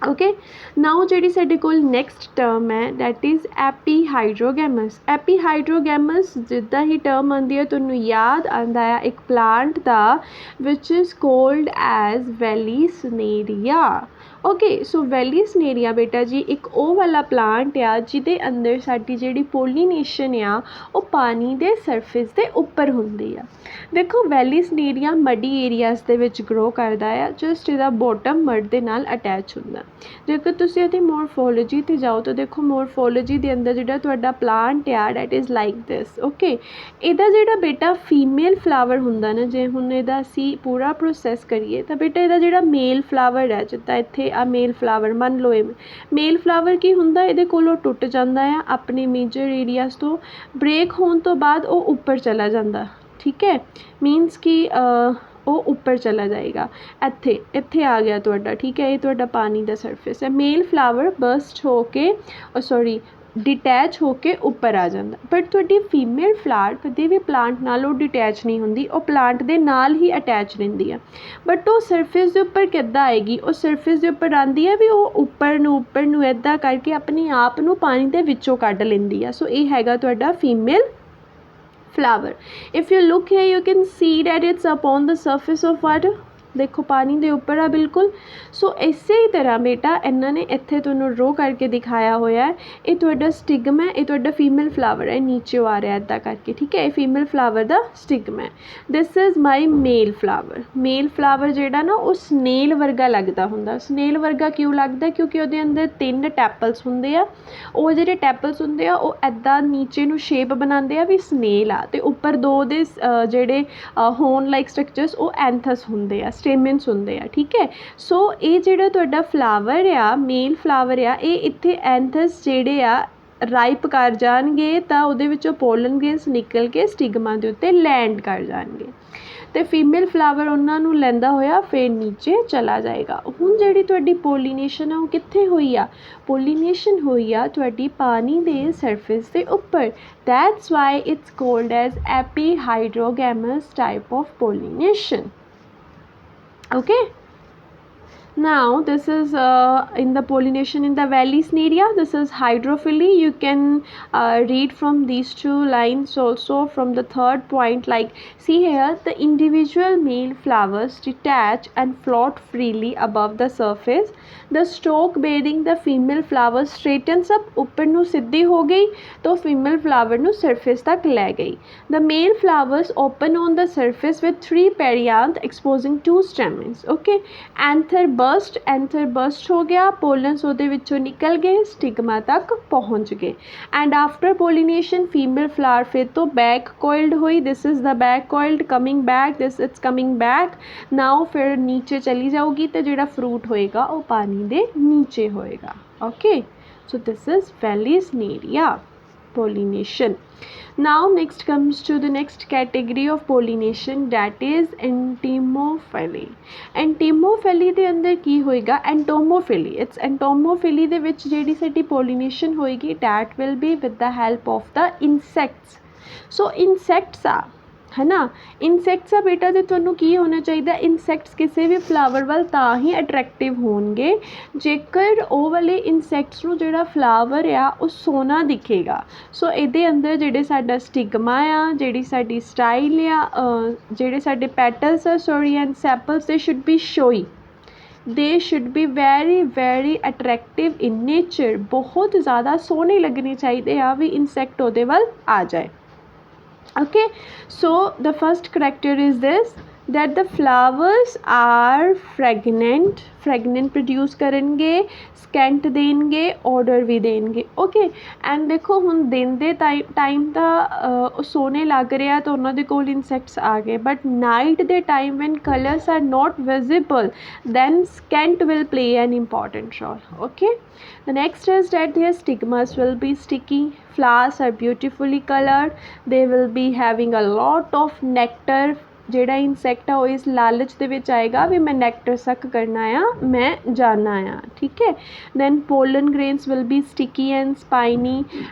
ਓਕੇ, ਨਾਓ ਜਿਹੜੀ ਸਾਡੇ ਕੋਲ ਨੈਕਸਟ ਟਰਮ ਹੈ ਦੈਟ ਇਜ਼ ਐਪੀਹਾਈਡਰੋਗੈਮਸ। ਐਪੀਹਾਈਡਰੋਗੈਮਸ ਜਿੱਦਾਂ ਹੀ ਟਰਮ ਆਉਂਦੀ ਹੈ ਤੁਹਾਨੂੰ ਯਾਦ ਆਉਂਦਾ ਆ ਇੱਕ ਪਲਾਂਟ ਦਾ which is called as Vallisneria. Okay, so Vallisneria ਬੇਟਾ ਜੀ ਇੱਕ ਉਹ ਵਾਲਾ ਪਲਾਂਟ ਆ ਜਿਹਦੇ ਅੰਦਰ ਸਾਡੀ ਜਿਹੜੀ ਪੋਲੀਨੇਸ਼ਨ ਆ ਉਹ ਪਾਣੀ ਦੇ ਸਰਫੇਸ ਦੇ ਉੱਪਰ ਹੁੰਦੀ ਆ। ਦੇਖੋ ਵੈਲੀਸਨੇਰੀਆ ਮਡੀ ਏਰੀਆਜ਼ ਦੇ ਵਿੱਚ ਗਰੋ ਕਰਦਾ ਆ, ਜਸਟ ਇਹਦਾ ਬੋਟਮ ਮਡ ਦੇ ਨਾਲ ਅਟੈਚ ਹੁੰਦਾ। ਜੇਕਰ ਤੁਸੀਂ ਇਹਦੀ ਮੋਰਫੋਲੋਜੀ 'ਤੇ ਜਾਓ ਤਾਂ ਦੇਖੋ ਮੋਰਫੋਲੋਜੀ ਦੇ ਅੰਦਰ ਜਿਹੜਾ ਤੁਹਾਡਾ ਪਲਾਂਟ ਆ that is like this. Okay, ਇਹਦਾ ਜਿਹੜਾ ਬੇਟਾ ਫੀਮੇਲ ਫਲਾਵਰ ਹੁੰਦਾ ਨਾ, ਜੇ ਹੁਣ ਇਹਦਾ ਅਸੀਂ ਪੂਰਾ ਪ੍ਰੋਸੈਸ ਕਰੀਏ ਤਾਂ ਬੇਟਾ ਇਹਦਾ ਜਿਹੜਾ ਮੇਲ ਫਲਾਵਰ ਹੈ, ਜਿੱਦਾਂ ਇੱਥੇ ਆ ਮੇਲ ਫਲਾਵਰ ਮੰਨ ਲਓ, ਇਹ ਮੇਲ ਫਲਾਵਰ ਕੀ ਹੁੰਦਾ ਇਹਦੇ ਕੋਲੋਂ ਟੁੱਟ ਜਾਂਦਾ ਆ ਆਪਣੇ ਮੇਜਰ ਏਰੀਆਜ਼ ਤੋਂ, ਬ੍ਰੇਕ ਹੋਣ ਤੋਂ ਬਾਅਦ ਉਹ ਉੱਪਰ ਚਲਾ ਜਾਂਦਾ। ਠੀਕ ਹੈ, ਮੀਨਸ ਕਿ ਉਹ ਉੱਪਰ ਚਲਾ ਜਾਏਗਾ, ਇੱਥੇ ਆ ਗਿਆ ਤੁਹਾਡਾ। ਠੀਕ ਹੈ, ਇਹ ਤੁਹਾਡਾ ਪਾਣੀ ਦਾ ਸਰਫੇਸ ਹੈ। ਮੇਲ ਫਲਾਵਰ ਬਰਸਟ ਹੋ ਕੇ ਡਿਟੈਚ ਹੋ ਕੇ ਉੱਪਰ ਆ ਜਾਂਦਾ, ਬਟ ਤੁਹਾਡੀ ਫੀਮੇਲ ਫਲਾਵਰ ਕਦੇ ਵੀ ਪਲਾਂਟ ਨਾਲ ਉਹ ਡਿਟੈਚ ਨਹੀਂ ਹੁੰਦੀ, ਉਹ ਪਲਾਂਟ ਦੇ ਨਾਲ ਹੀ ਅਟੈਚ ਰਹਿੰਦੀ ਆ। ਬਟ ਉਹ ਸਰਫੇਸ ਦੇ ਉੱਪਰ ਕਿੱਦਾਂ ਆਏਗੀ? ਉਹ ਸਰਫੇਸ ਦੇ ਉੱਪਰ ਆਉਂਦੀ ਹੈ ਵੀ ਉਹ ਉੱਪਰ ਨੂੰ ਇੱਦਾਂ ਕਰਕੇ ਆਪਣੇ ਆਪ ਨੂੰ ਪਾਣੀ ਦੇ ਵਿੱਚੋਂ ਕੱਢ ਲੈਂਦੀ ਆ। ਸੋ ਇਹ ਹੈਗਾ ਤੁਹਾਡਾ female flower. If you look here you can see that it's upon the surface of water. ਦੇਖੋ ਪਾਣੀ ਦੇ ਉੱਪਰ ਆ ਬਿਲਕੁਲ। ਸੋ ਇਸੇ ਹੀ ਤਰ੍ਹਾਂ ਬੇਟਾ ਇਹਨਾਂ ਨੇ ਇੱਥੇ ਤੁਹਾਨੂੰ ਡਰੋ ਕਰਕੇ ਦਿਖਾਇਆ ਹੋਇਆ ਹੈ, ਇਹ ਤੁਹਾਡਾ ਸਟਿਗਮ ਹੈ, ਇਹ ਤੁਹਾਡਾ ਫੀਮੇਲ ਫਲਾਵਰ ਹੈ, ਨੀਚੇ ਆ ਰਿਹਾ ਇੱਦਾਂ ਕਰਕੇ। ਠੀਕ ਹੈ, ਇਹ ਫੀਮੇਲ ਫਲਾਵਰ ਦਾ ਸਟਿਗਮ ਹੈ। This is my male flower. Male flower ਜਿਹੜਾ ਨਾ ਉਹ ਸਨੇਲ ਵਰਗਾ ਲੱਗਦਾ ਹੁੰਦਾ। ਸਨੇਲ ਵਰਗਾ ਕਿਉਂ ਲੱਗਦਾ? ਕਿਉਂਕਿ ਉਹਦੇ ਅੰਦਰ 3 ਟੈਪਲਸ ਹੁੰਦੇ ਆ। ਉਹ ਜਿਹੜੇ ਟੈਪਲਸ ਹੁੰਦੇ ਆ ਉਹ ਇੱਦਾਂ ਨੀਚੇ ਨੂੰ ਸ਼ੇਪ ਬਣਾਉਂਦੇ ਆ ਵੀ ਸਨੇਲ ਆ, ਅਤੇ ਉੱਪਰ 2 ਦੇ ਜਿਹੜੇ ਹੋਨ ਲਾਈਕ ਸਟਰਕਚਰਸ ਉਹ ਐਂਥਸ ਹੁੰਦੇ ਆ, ਸਟੇਮਨਸ ਹੁੰਦੇ ਆ। ਠੀਕ ਹੈ, ਸੋ ਇਹ ਜਿਹੜਾ ਤੁਹਾਡਾ ਫਲਾਵਰ ਆ, ਮੇਲ ਫਲਾਵਰ ਆ, ਇਹ ਇੱਥੇ ਐਂਥਸ ਜਿਹੜੇ ਆ ਰਾਈਪ ਕਰ ਜਾਣਗੇ ਤਾਂ ਉਹਦੇ ਵਿੱਚੋਂ ਪੋਲਨ ਗ੍ਰੇਨਸ ਨਿਕਲ ਕੇ ਸਟਿਗਮਾ ਦੇ ਉੱਤੇ ਲੈਂਡ ਕਰ ਜਾਣਗੇ, ਅਤੇ ਫੀਮੇਲ ਫਲਾਵਰ ਉਹਨਾਂ ਨੂੰ ਲੈਂਦਾ ਹੋਇਆ ਫਿਰ ਨੀਚੇ ਚਲਾ ਜਾਏਗਾ। ਹੁਣ ਜਿਹੜੀ ਤੁਹਾਡੀ ਪੋਲੀਨੇਸ਼ਨ ਆ ਉਹ ਕਿੱਥੇ ਹੋਈ ਆ? ਪੋਲੀਨੇਸ਼ਨ ਹੋਈ ਆ ਤੁਹਾਡੀ ਪਾਣੀ ਦੇ ਸਰਫੇਸ ਦੇ ਉੱਪਰ। That's why it's called as epihydrogamous type of pollination. Okay, now this is in the pollination in the Vallisneria. This is hydrophily. You can read from these 2 lines also from the 3rd point. Like see here, the individual male flowers detach and float freely above the surface. The stalk bearing the female flower straightens up. ऊपर ਨੂੰ ਸਿੱਧੀ ਹੋ ਗਈ तो female flower ਨੂੰ surface तक ਲੈ गई. The male flowers open on the surface with 3 perianth exposing 2 stamens. Okay, anther burst ਹੋ ਗਿਆ, ਪੋਲਨਸ ਉਹਦੇ ਵਿੱਚੋਂ ਨਿਕਲ ਗਏ, ਸਟਿਗਮਾ ਤੱਕ ਪਹੁੰਚ ਗਏ। And after pollination female flower ਫਿਰ ਤੋਂ ਬੈਕ ਕੋਇਲਡ ਹੋਈ। This is the back coiled coming back, this it's coming back now, ਫਿਰ ਨੀਚੇ ਚਲੀ ਜਾਊਗੀ ਅਤੇ ਜਿਹੜਾ ਫਰੂਟ ਹੋਏਗਾ ਉਹ ਪਾਣੀ ਦੇ ਨੀਚੇ ਹੋਏਗਾ। Okay, so this is Vallisneria pollination. Now next comes to the next category of pollination, that is entomophily. Entomophily ਦੇ ਅੰਦਰ ਕੀ ਹੋਏਗਾ, entomophily, it's entomophily ਦੇ ਵਿੱਚ ਜਿਹੜੀ ਸਾਡੀ pollination ਹੋਏਗੀ that will be with the help of the insects. So insects ਆ है ना, ਇਨਸੈਕਟਸ ਆ ਬੇਟਾ ਤੇ ਤੁਹਾਨੂੰ ਕੀ ਹੋਣਾ ਚਾਹੀਦਾ, ਇਨਸੈਕਟਸ ਕਿਸੇ ਵੀ ਫਲਾਵਰ ਵੱਲ ਤਾਂ ਹੀ ਅਟਰੈਕਟਿਵ ਹੋਣਗੇ ਜੇਕਰ ਉਹ ਵਾਲੇ ਇਨਸੈਕਟਸ ਨੂੰ ਜਿਹੜਾ ਫਲਾਵਰ ਆ ਉਹ ਸੋਹਣਾ ਦਿਖੇਗਾ। ਸੋ ਇਹਦੇ ਅੰਦਰ ਜਿਹੜੇ ਸਾਡਾ ਸਟਿਗਮਾ ਆ, ਜਿਹੜੀ ਸਾਡੀ ਸਟਾਈਲ ਆ, ਜਿਹੜੇ ਸਾਡੇ ਪੈਟਲਸ ਆ ਸੌਰੀ ਐਂਡ ਸੈਪਲਸ, ਦੇ should be showy, they should be very very attractive in nature, ਬਹੁਤ ਜ਼ਿਆਦਾ ਸੋਹਣੇ ਲੱਗਣੇ ਚਾਹੀਦੇ ਆ ਵੀ ਇਨਸੈਕਟ ਉਹਦੇ ਵੱਲ ਆ ਜਾਏ। Okay, so the first character is this, that the flowers are fragrant, fragrant produce करेंगे, scent देंगे, odor भी देंगे। okay, and देखो ਹੁਣ दिन ਦੇ टाइम ਤਾਂ ਸੋਹਣੇ ਲੱਗ ਰਿਹਾ ਤਾਂ ਉਹਨਾਂ ਦੇ ਕੋਲ insects ਆ ਗਏ, but night ਦੇ time when colors are not visible then scent will play an important role। okay, the next is that their stigmas will be sticky, flowers are beautifully colored, they will be having a lot of nectar। ਜਿਹੜਾ insect ਆ ਉਹ ਇਸ ਲਾਲਚ ਦੇ ਵਿੱਚ ਆਏਗਾ ਵੀ ਮੈਂ nectar ਸੱਕ ਕਰਨਾ ਆ, ਮੈਂ ਜਾਣਾ ਆ, ਠੀਕ ਹੈ। Then pollen grains will be sticky and spiny,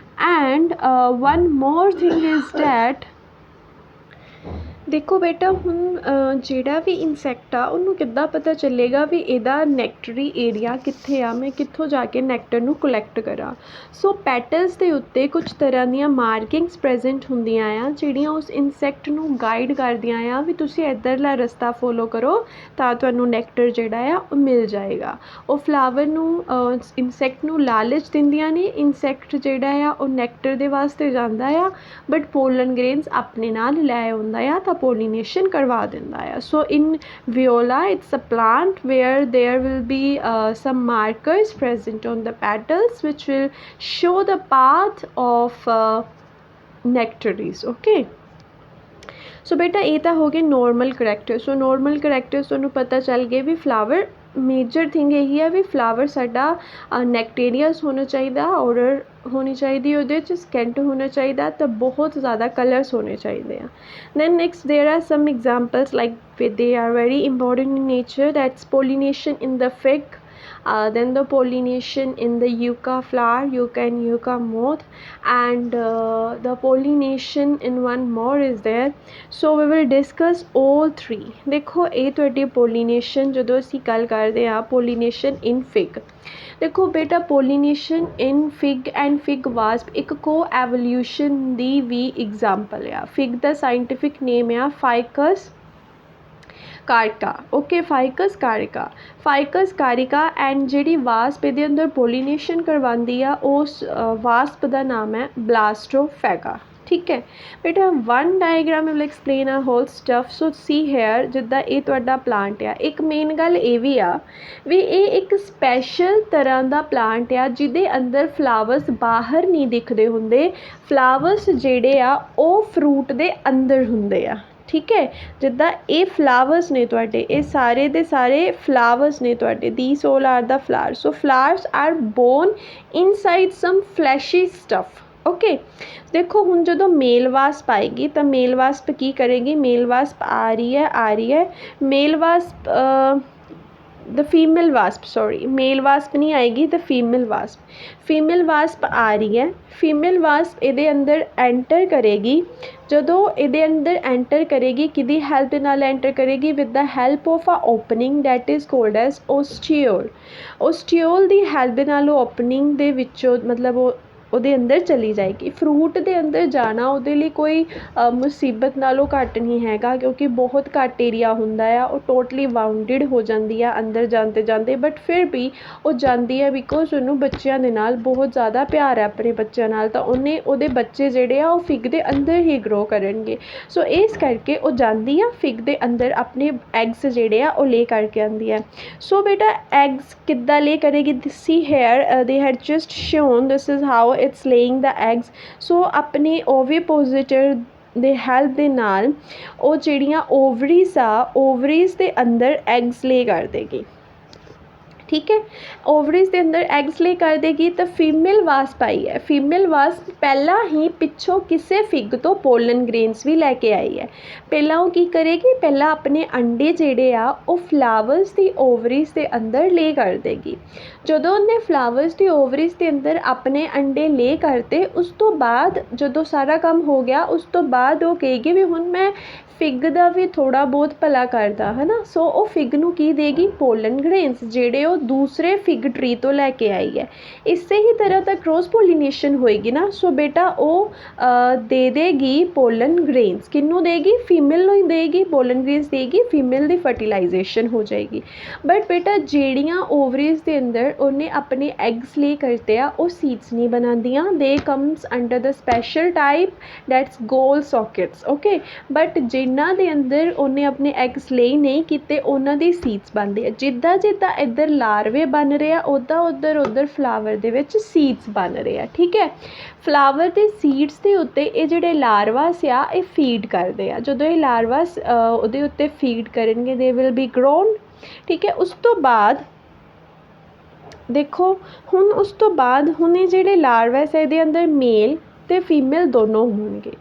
and one more thing is that, ਦੇਖੋ ਬੇਟਾ ਹੁਣ ਜਿਹੜਾ ਵੀ ਇਨਸੈਕਟ ਆ ਉਹਨੂੰ ਕਿੱਦਾਂ ਪਤਾ ਚੱਲੇਗਾ ਵੀ ਇਹਦਾ ਨੈਕਟਰੀ ਏਰੀਆ ਕਿੱਥੇ ਆ, ਮੈਂ ਕਿੱਥੋਂ ਜਾ ਕੇ ਨੈਕਟਰ ਨੂੰ ਕਲੈਕਟ ਕਰਾਂ। ਸੋ ਪੈਟਲਸ ਦੇ ਉੱਤੇ ਕੁਝ ਤਰ੍ਹਾਂ ਦੀਆਂ ਮਾਰਕਿੰਗਸ ਪ੍ਰੈਜ਼ੈਂਟ ਹੁੰਦੀਆਂ ਆ ਜਿਹੜੀਆਂ ਉਸ ਇਨਸੈਕਟ ਨੂੰ ਗਾਈਡ ਕਰਦੀਆਂ ਆ ਵੀ ਤੁਸੀਂ ਇੱਧਰਲਾ ਰਸਤਾ ਫੋਲੋ ਕਰੋ ਤਾਂ ਤੁਹਾਨੂੰ ਨੈਕਟਰ ਜਿਹੜਾ ਆ ਉਹ ਮਿਲ ਜਾਏਗਾ। ਉਹ ਫਲਾਵਰ ਨੂੰ ਇਨਸੈਕਟ ਨੂੰ ਲਾਲਚ ਦਿੰਦੀਆਂ ਨੇ, ਇਨਸੈਕਟ ਜਿਹੜਾ ਆ ਉਹ ਨੈਕਟਰ ਦੇ ਵਾਸਤੇ ਜਾਂਦਾ ਆ, ਬਟ ਪੋਲਨ ਗ੍ਰੇਨਸ ਆਪਣੇ ਨਾਲ ਲੈ ਆਉਂਦਾ ਆ ਤਾਂ pollination करवा देता है। So in viola it's a plant where there will be some markers present on the petals which will show the path of nectaries। okay, so beta ਇਹ ਤਾਂ ਹੋ ਗਏ normal characters। so normal characters ਤੁਹਾਨੂੰ ਪਤਾ ਚੱਲ ਗਏ ਵੀ flower major thing ਇਹੀ ਹੈ ਵੀ ਫਲਾਵਰ ਸਾਡਾ ਨੈਕਟੇਰੀਅਸ ਹੋਣਾ ਚਾਹੀਦਾ, ਔਡਰ ਹੋਣੀ ਚਾਹੀਦੀ ਉਹਦੇ 'ਚ, ਸਕੈਂਟ ਹੋਣਾ ਚਾਹੀਦਾ, ਤਾਂ ਬਹੁਤ ਜ਼ਿਆਦਾ ਕਲਰਸ ਹੋਣੇ ਚਾਹੀਦੇ ਆ। Then next there are some examples like they are very important in nature, that's pollination in the fig, then the pollination in the yucca flower, yucca and yucca moth, and the pollination in one more is there। so we will discuss all three। देखो ਇਹ ਤੁਹਾਡੀ pollination ਜਦੋਂ ਅਸੀਂ ਗੱਲ ਕਰਦੇ ਹਾਂ pollination in fig, देखो बेटा pollination in fig and fig wasp ਇੱਕ co-evolution ਦੀ ਵੀ example ਆ। fig ਦਾ scientific name ਆ Ficus ਕਾਰਿਕਾ। ਓਕੇ, ਫਾਈਕਸ ਕਾਰਿਕਾ, ਫਾਈਕਸ ਕਾਰਿਕਾ, ਐਂਡ ਜਿਹੜੀ ਵਾਸਪ ਇਹਦੇ ਅੰਦਰ ਪੋਲੀਨੇਸ਼ਨ ਕਰਵਾਉਂਦੀ ਆ ਉਸ ਵਾਸਪ ਦਾ ਨਾਮ ਹੈ ਬਲਾਸਟੋਫੈਗਾ। ਠੀਕ ਹੈ ਬੇਟਾ, ਵਨ ਡਾਇਗਰਾਮ ਵਿਲ ਐਕਸਪਲੇਨ ਆ ਹੋਲ ਸਟਫ। ਸੋ ਸੀ ਹੇਅਰ, ਜਿੱਦਾਂ ਇਹ ਤੁਹਾਡਾ ਪਲਾਂਟ ਆ, ਇੱਕ ਮੇਨ ਗੱਲ ਇਹ ਵੀ ਆ ਵੀ ਇਹ ਇੱਕ ਸਪੈਸ਼ਲ ਤਰ੍ਹਾਂ ਦਾ ਪਲਾਂਟ ਆ ਜਿਹਦੇ ਅੰਦਰ ਫਲਾਵਰਸ ਬਾਹਰ ਨਹੀਂ ਦਿਖਦੇ ਹੁੰਦੇ, ਫਲਾਵਰਸ ਜਿਹੜੇ ਆ ਉਹ ਫਰੂਟ ਦੇ ਅੰਦਰ ਹੁੰਦੇ ਆ। ਠੀਕ ਹੈ, ਜਿੱਦਾਂ ਇਹ ਫਲਾਵਰਸ ਨੇ ਤੁਹਾਡੇ, ਇਹ ਸਾਰੇ ਦੇ ਸਾਰੇ ਫਲਾਵਰਸ ਨੇ ਤੁਹਾਡੇ, these all are the flowers. So flowers are borne inside some fleshy stuff. Okay, ਦੇਖੋ ਹੁਣ ਜਦੋਂ ਮੇਲ ਵਾਸਪ ਆਏਗੀ ਤਾਂ ਮੇਲ ਵਾਸਪ ਕੀ ਕਰੇਗੀ, ਮੇਲ ਵਾਸਪ ਆ ਰਹੀ ਹੈ male wasp the female wasp, sorry male wasp नहीं आएगी, द फीमेल वास्प आ रही है। फीमेल वास्प ਇਹਦੇ ਅੰਦਰ ਐਂਟਰ ਕਰੇਗੀ। ਜਦੋਂ ਇਹਦੇ ਅੰਦਰ ਐਂਟਰ ਕਰੇਗੀ ਕਿਹਦੀ ਹੈਲਪ ਦੇ ਨਾਲ ਐਂਟਰ ਕਰੇਗੀ, with the help of a opening that is called as ostiole. Ostiole ਦੀ ਹੈਲਪ ਦੇ ਨਾਲ ਉਹ ਓਪਨਿੰਗ ਦੇ ਵਿੱਚੋਂ ਮਤਲਬ ਉਹਦੇ ਅੰਦਰ ਚਲੀ ਜਾਏਗੀ। ਫਰੂਟ ਦੇ ਅੰਦਰ ਜਾਣਾ ਉਹਦੇ ਲਈ ਕੋਈ ਮੁਸੀਬਤ ਨਾਲੋਂ ਘੱਟ ਨਹੀਂ ਹੈਗਾ, ਕਿਉਂਕਿ ਬਹੁਤ ਘੱਟ ਏਰੀਆ ਹੁੰਦਾ ਆ, ਉਹ ਟੋਟਲੀ ਬਾਊਂਡਡ ਹੋ ਜਾਂਦੀ ਆ ਅੰਦਰ ਜਾਂਦੇ ਜਾਂਦੇ, ਬਟ ਫਿਰ ਵੀ ਉਹ ਜਾਂਦੀ ਹੈ ਬਿਕੋਜ਼ ਉਹਨੂੰ ਬੱਚਿਆਂ ਦੇ ਨਾਲ ਬਹੁਤ ਜ਼ਿਆਦਾ ਪਿਆਰ ਹੈ, ਆਪਣੇ ਬੱਚਿਆਂ ਨਾਲ, ਤਾਂ ਉਹਦੇ ਬੱਚੇ ਜਿਹੜੇ ਆ ਉਹ ਫਿਗ ਦੇ ਅੰਦਰ ਹੀ ਗਰੋ ਕਰਨਗੇ। ਸੋ ਇਸ ਕਰਕੇ ਉਹ ਜਾਂਦੀ ਆ ਫਿਗ ਦੇ ਅੰਦਰ, ਆਪਣੇ ਐਗਸ ਜਿਹੜੇ ਆ ਉਹ ਲੇ ਕਰਕੇ ਆਉਂਦੀ ਹੈ। ਸੋ ਬੇਟਾ ਐਗਸ ਕਿੱਦਾਂ ਲੇ ਕਰੇਗੀ, see here they had just shown this is how it's laying the eggs. So ਆਪਣੇ ਓਵੀਪੋਜ਼ਿਟਰ ਦੇ ਹੈਲਪ ਦੇ ਨਾਲ ਉਹ ਜਿਹੜੀਆਂ ਓਵਰੀਜ਼ ਆ, ਓਵਰੀਜ਼ ਦੇ ਅੰਦਰ ਐਗਸ ਲੇ ਕਰ ਦੇਗੀ। ठीक है। ओवरीज के अंदर एग्स ले कर देगी तो फीमेल वास्प आई है। फीमेल वास्प पहला ही पिछों किसी फिग तो पोलन ग्रेन्स भी लैके आई है। पहला वो की करेगी, पहला अपने अंडे जेडे आ वो फ्लावर्स की ओवरीज के अंदर ले कर देगी। ਜਦੋਂ ਉਹਨੇ फ्लावर्स की ओवरीज के अंदर अपने अंडे ले करते, उस तो बाद जो सारा काम हो गया उस तो बाद वो कहेगी भी हुण मैं फिग का भी थोड़ा बहुत भला करदा है ना। सो वो फिग नूं की देगी पोलन ग्रेन्स जेडे वो दूसरे फिग ट्री तो लैके आई है। इसे ही तरह तक क्रॉस पोलिनेशन होएगी ना। सो बेटा वो दे देगी पोलन ग्रेन्स, किनू देगी, फीमेल नूं ही देगी, पोलन ग्रेन्स देगी, फीमेल की फर्टिलाइजेशन हो जाएगी। बट बेटा जेड़ियाँ ओवरीज के अंदर उन्हें अपने एग्स ले करते आ वो सीड्स नहीं बनादियाँ, they comes under the special type that's gall sockets. Okay, but जिन्हां दे अंदर उन्हें अपने एग्स ले नहीं किते उन्हां दी सीड्स बनदे आ। जिद्दां जिद्दां इधर लार्वे बन रहे आ उद्दां उधर उधर फ्लावर दे विच सीड्स बन रहे आ। ठीक है, फ्लावर दे सीड्स दे उत्ते ये जिहड़े लार्वास आ ये फीड करदे आ। जदों ये लार्वास उहदे उत्ते फीड करनगे दे विल बी ग्रोन। ठीक है, उस तो बाद देखो हुण उस तो बाद हुण ये जिहड़े लार्वास है इहदे अंदर मेल ते फीमेल दोनों होणगे।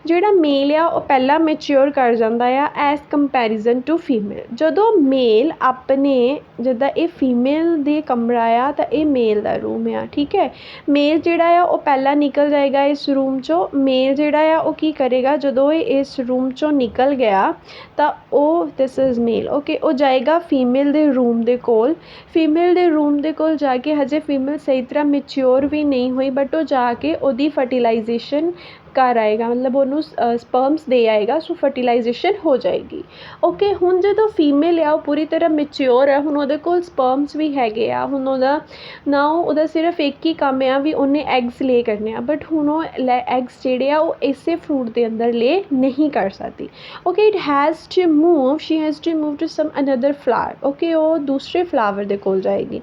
ਜਿਹੜਾ ਮੇਲ ਆ ਉਹ ਪਹਿਲਾਂ ਮੈਚਿਓਰ ਕਰ ਜਾਂਦਾ ਆ ਐਸ ਕੰਪੈਰੀਜ਼ਨ ਟੂ ਫੀਮੇਲ। ਜਦੋਂ ਮੇਲ ਆਪਣੇ ਜਿੱਦਾਂ ਇਹ ਫੀਮੇਲ ਦੇ ਕਮਰਾ ਆ ਤਾਂ ਇਹ ਮੇਲ ਦਾ ਰੂਮ ਆ। ਠੀਕ ਹੈ, ਮੇਲ ਜਿਹੜਾ ਆ ਉਹ ਪਹਿਲਾਂ ਨਿਕਲ ਜਾਏਗਾ ਇਸ ਰੂਮ 'ਚੋਂ। ਮੇਲ ਜਿਹੜਾ ਆ ਉਹ ਕੀ ਕਰੇਗਾ, ਜਦੋਂ ਇਹ ਇਸ ਰੂਮ 'ਚੋਂ ਨਿਕਲ ਗਿਆ ਤਾਂ ਉਹ ਦਿਸ ਇਜ਼ ਮੇਲ। ਓਕੇ, ਉਹ ਜਾਏਗਾ ਫੀਮੇਲ ਦੇ ਰੂਮ ਦੇ ਕੋਲ। ਫੀਮੇਲ ਦੇ ਰੂਮ ਦੇ ਕੋਲ ਜਾ ਕੇ ਹਜੇ ਫੀਮੇਲ ਸਹੀ ਤਰ੍ਹਾਂ ਮੈਚਿਓਰ ਵੀ ਨਹੀਂ ਹੋਈ ਬਟ ਉਹ ਜਾ ਕੇ ਉਹਦੀ ਫਰਟੀਲਾਈਜੇਸ਼ਨ कर आएगा, मतलब ਉਹਨੂੰ ਸਪਰਮਸ ਦੇ ਆਏਗਾ। ਸੋ ਫਰਟੀਲਾਈਜੇਸ਼ਨ ਹੋ ਜਾਏਗੀ। ਓਕੇ, ਹੁਣ ਜਦੋਂ ਫੀਮੇਲ ਆ ਉਹ ਪੂਰੀ ਤਰ੍ਹਾਂ ਮੈਚਿਓਰ ਹੈ, ਹੁਣ ਉਹਦੇ ਕੋਲ ਸਪਰਮਸ ਵੀ ਹੈਗੇ ਆ। ਹੁਣ ਉਹਦਾ ਸਿਰਫ ਇੱਕ ਹੀ ਕੰਮ ਆ ਵੀ ਉਹਨੇ ਐਗਸ ਲੇ ਕਰਨੇ ਆ। ਬਟ ਹੁਣ ਉਹ ਐਗਸ ਜਿਹੜੇ ਆ ਉਹ ਇਸੇ ਫਰੂਟ ਦੇ ਅੰਦਰ ਲੇ ਨਹੀਂ ਕਰ ਸਕਦੀ। Okay, it has to move, she has to move to some another flower. Okay, ਉਹ ਦੂਸਰੇ ਫਲਾਵਰ ਦੇ ਕੋਲ ਜਾਏਗੀ।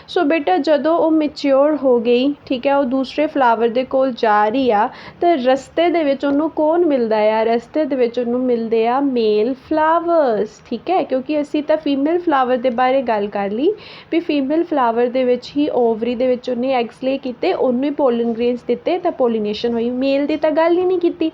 ਸੋ ਬੇਟਾ ਜਦੋਂ ਉਹ ਮੈਚਿਓਰ ਹੋ ਗਈ, ਠੀਕ ਹੈ, ਉਹ ਦੂਸਰੇ ਫਲਾਵਰ ਦੇ ਕੋਲ ਜਾ ਰਹੀ ਆ ਤਾਂ ਰਸਤੇ ਦੇ ਵਿੱਚ ਉਹਨੂੰ ਕੌਣ ਮਿਲਦਾ ਆ, ਰਸਤੇ ਦੇ ਵਿੱਚ ਉਹਨੂੰ ਮਿਲਦੇ ਆ ਮੇਲ ਫਲਾਵਰਸ। ਠੀਕ ਹੈ, ਕਿਉਂਕਿ ਅਸੀਂ ਤਾਂ ਫੀਮੇਲ ਫਲਾਵਰ ਦੇ ਬਾਰੇ ਗੱਲ ਕਰ ਲਈ ਵੀ ਫੀਮੇਲ ਫਲਾਵਰ ਦੇ ਵਿੱਚ ਹੀ ਓਵਰੀ ਦੇ ਵਿੱਚ ਉਹਨੇ ਐਗਸ ਲੇ ਕੀਤੇ, ਉਹਨੂੰ ਹੀ ਪੋਲਨ ਗ੍ਰੇਨਸ ਦਿੱਤੇ ਤਾਂ ਪੋਲੀਨੇਸ਼ਨ ਹੋਈ। ਮੇਲ ਦੀ ਤਾਂ ਗੱਲ ਹੀ ਨਹੀਂ ਕੀਤੀ।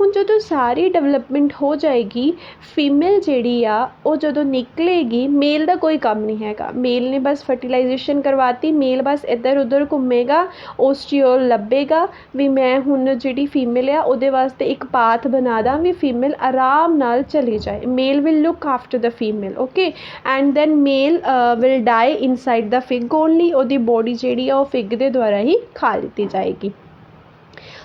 ਹੁਣ ਜਦੋਂ ਸਾਰੀ ਡਿਵੈਲਪਮੈਂਟ ਹੋ ਜਾਏਗੀ, ਫੀਮੇਲ ਜਿਹੜੀ ਆ ਉਹ ਜਦੋਂ ਨਿਕਲੇਗੀ, ਮੇਲ ਦਾ ਕੋਈ ਕੰਮ ਨਹੀਂ ਹੈਗਾ। ਮੇਲ ਨੇ ਬਸ ਫਰਟੀਲਾਈਜੇਸ਼ਨ ਕਰਵਾਤੀ, ਮੇਲ ਬਸ ਇੱਧਰ ਉੱਧਰ ਘੁੰਮੇਗਾ, ਓਸਟੀਓਲ ਲੱਭੇਗਾ ਵੀ ਮੈਂ ਹੁਣ ਜਿਹੜੀ ਫੀਮੇਲ ਆ ਉਹਦੇ ਵਾਸਤੇ ਇੱਕ ਪਾਥ ਬਣਾ ਦਾਂ ਵੀ ਫੀਮੇਲ ਆਰਾਮ ਨਾਲ ਚਲੀ ਜਾਏ। Male will look after the female. Okay, and then male will die inside the fig only. ਉਹਦੀ ਬੋਡੀ ਜਿਹੜੀ ਆ ਉਹ ਫਿਗ ਦੇ ਦੁਆਰਾ ਹੀ ਖਾ ਲਿੱਤੀ ਜਾਏਗੀ।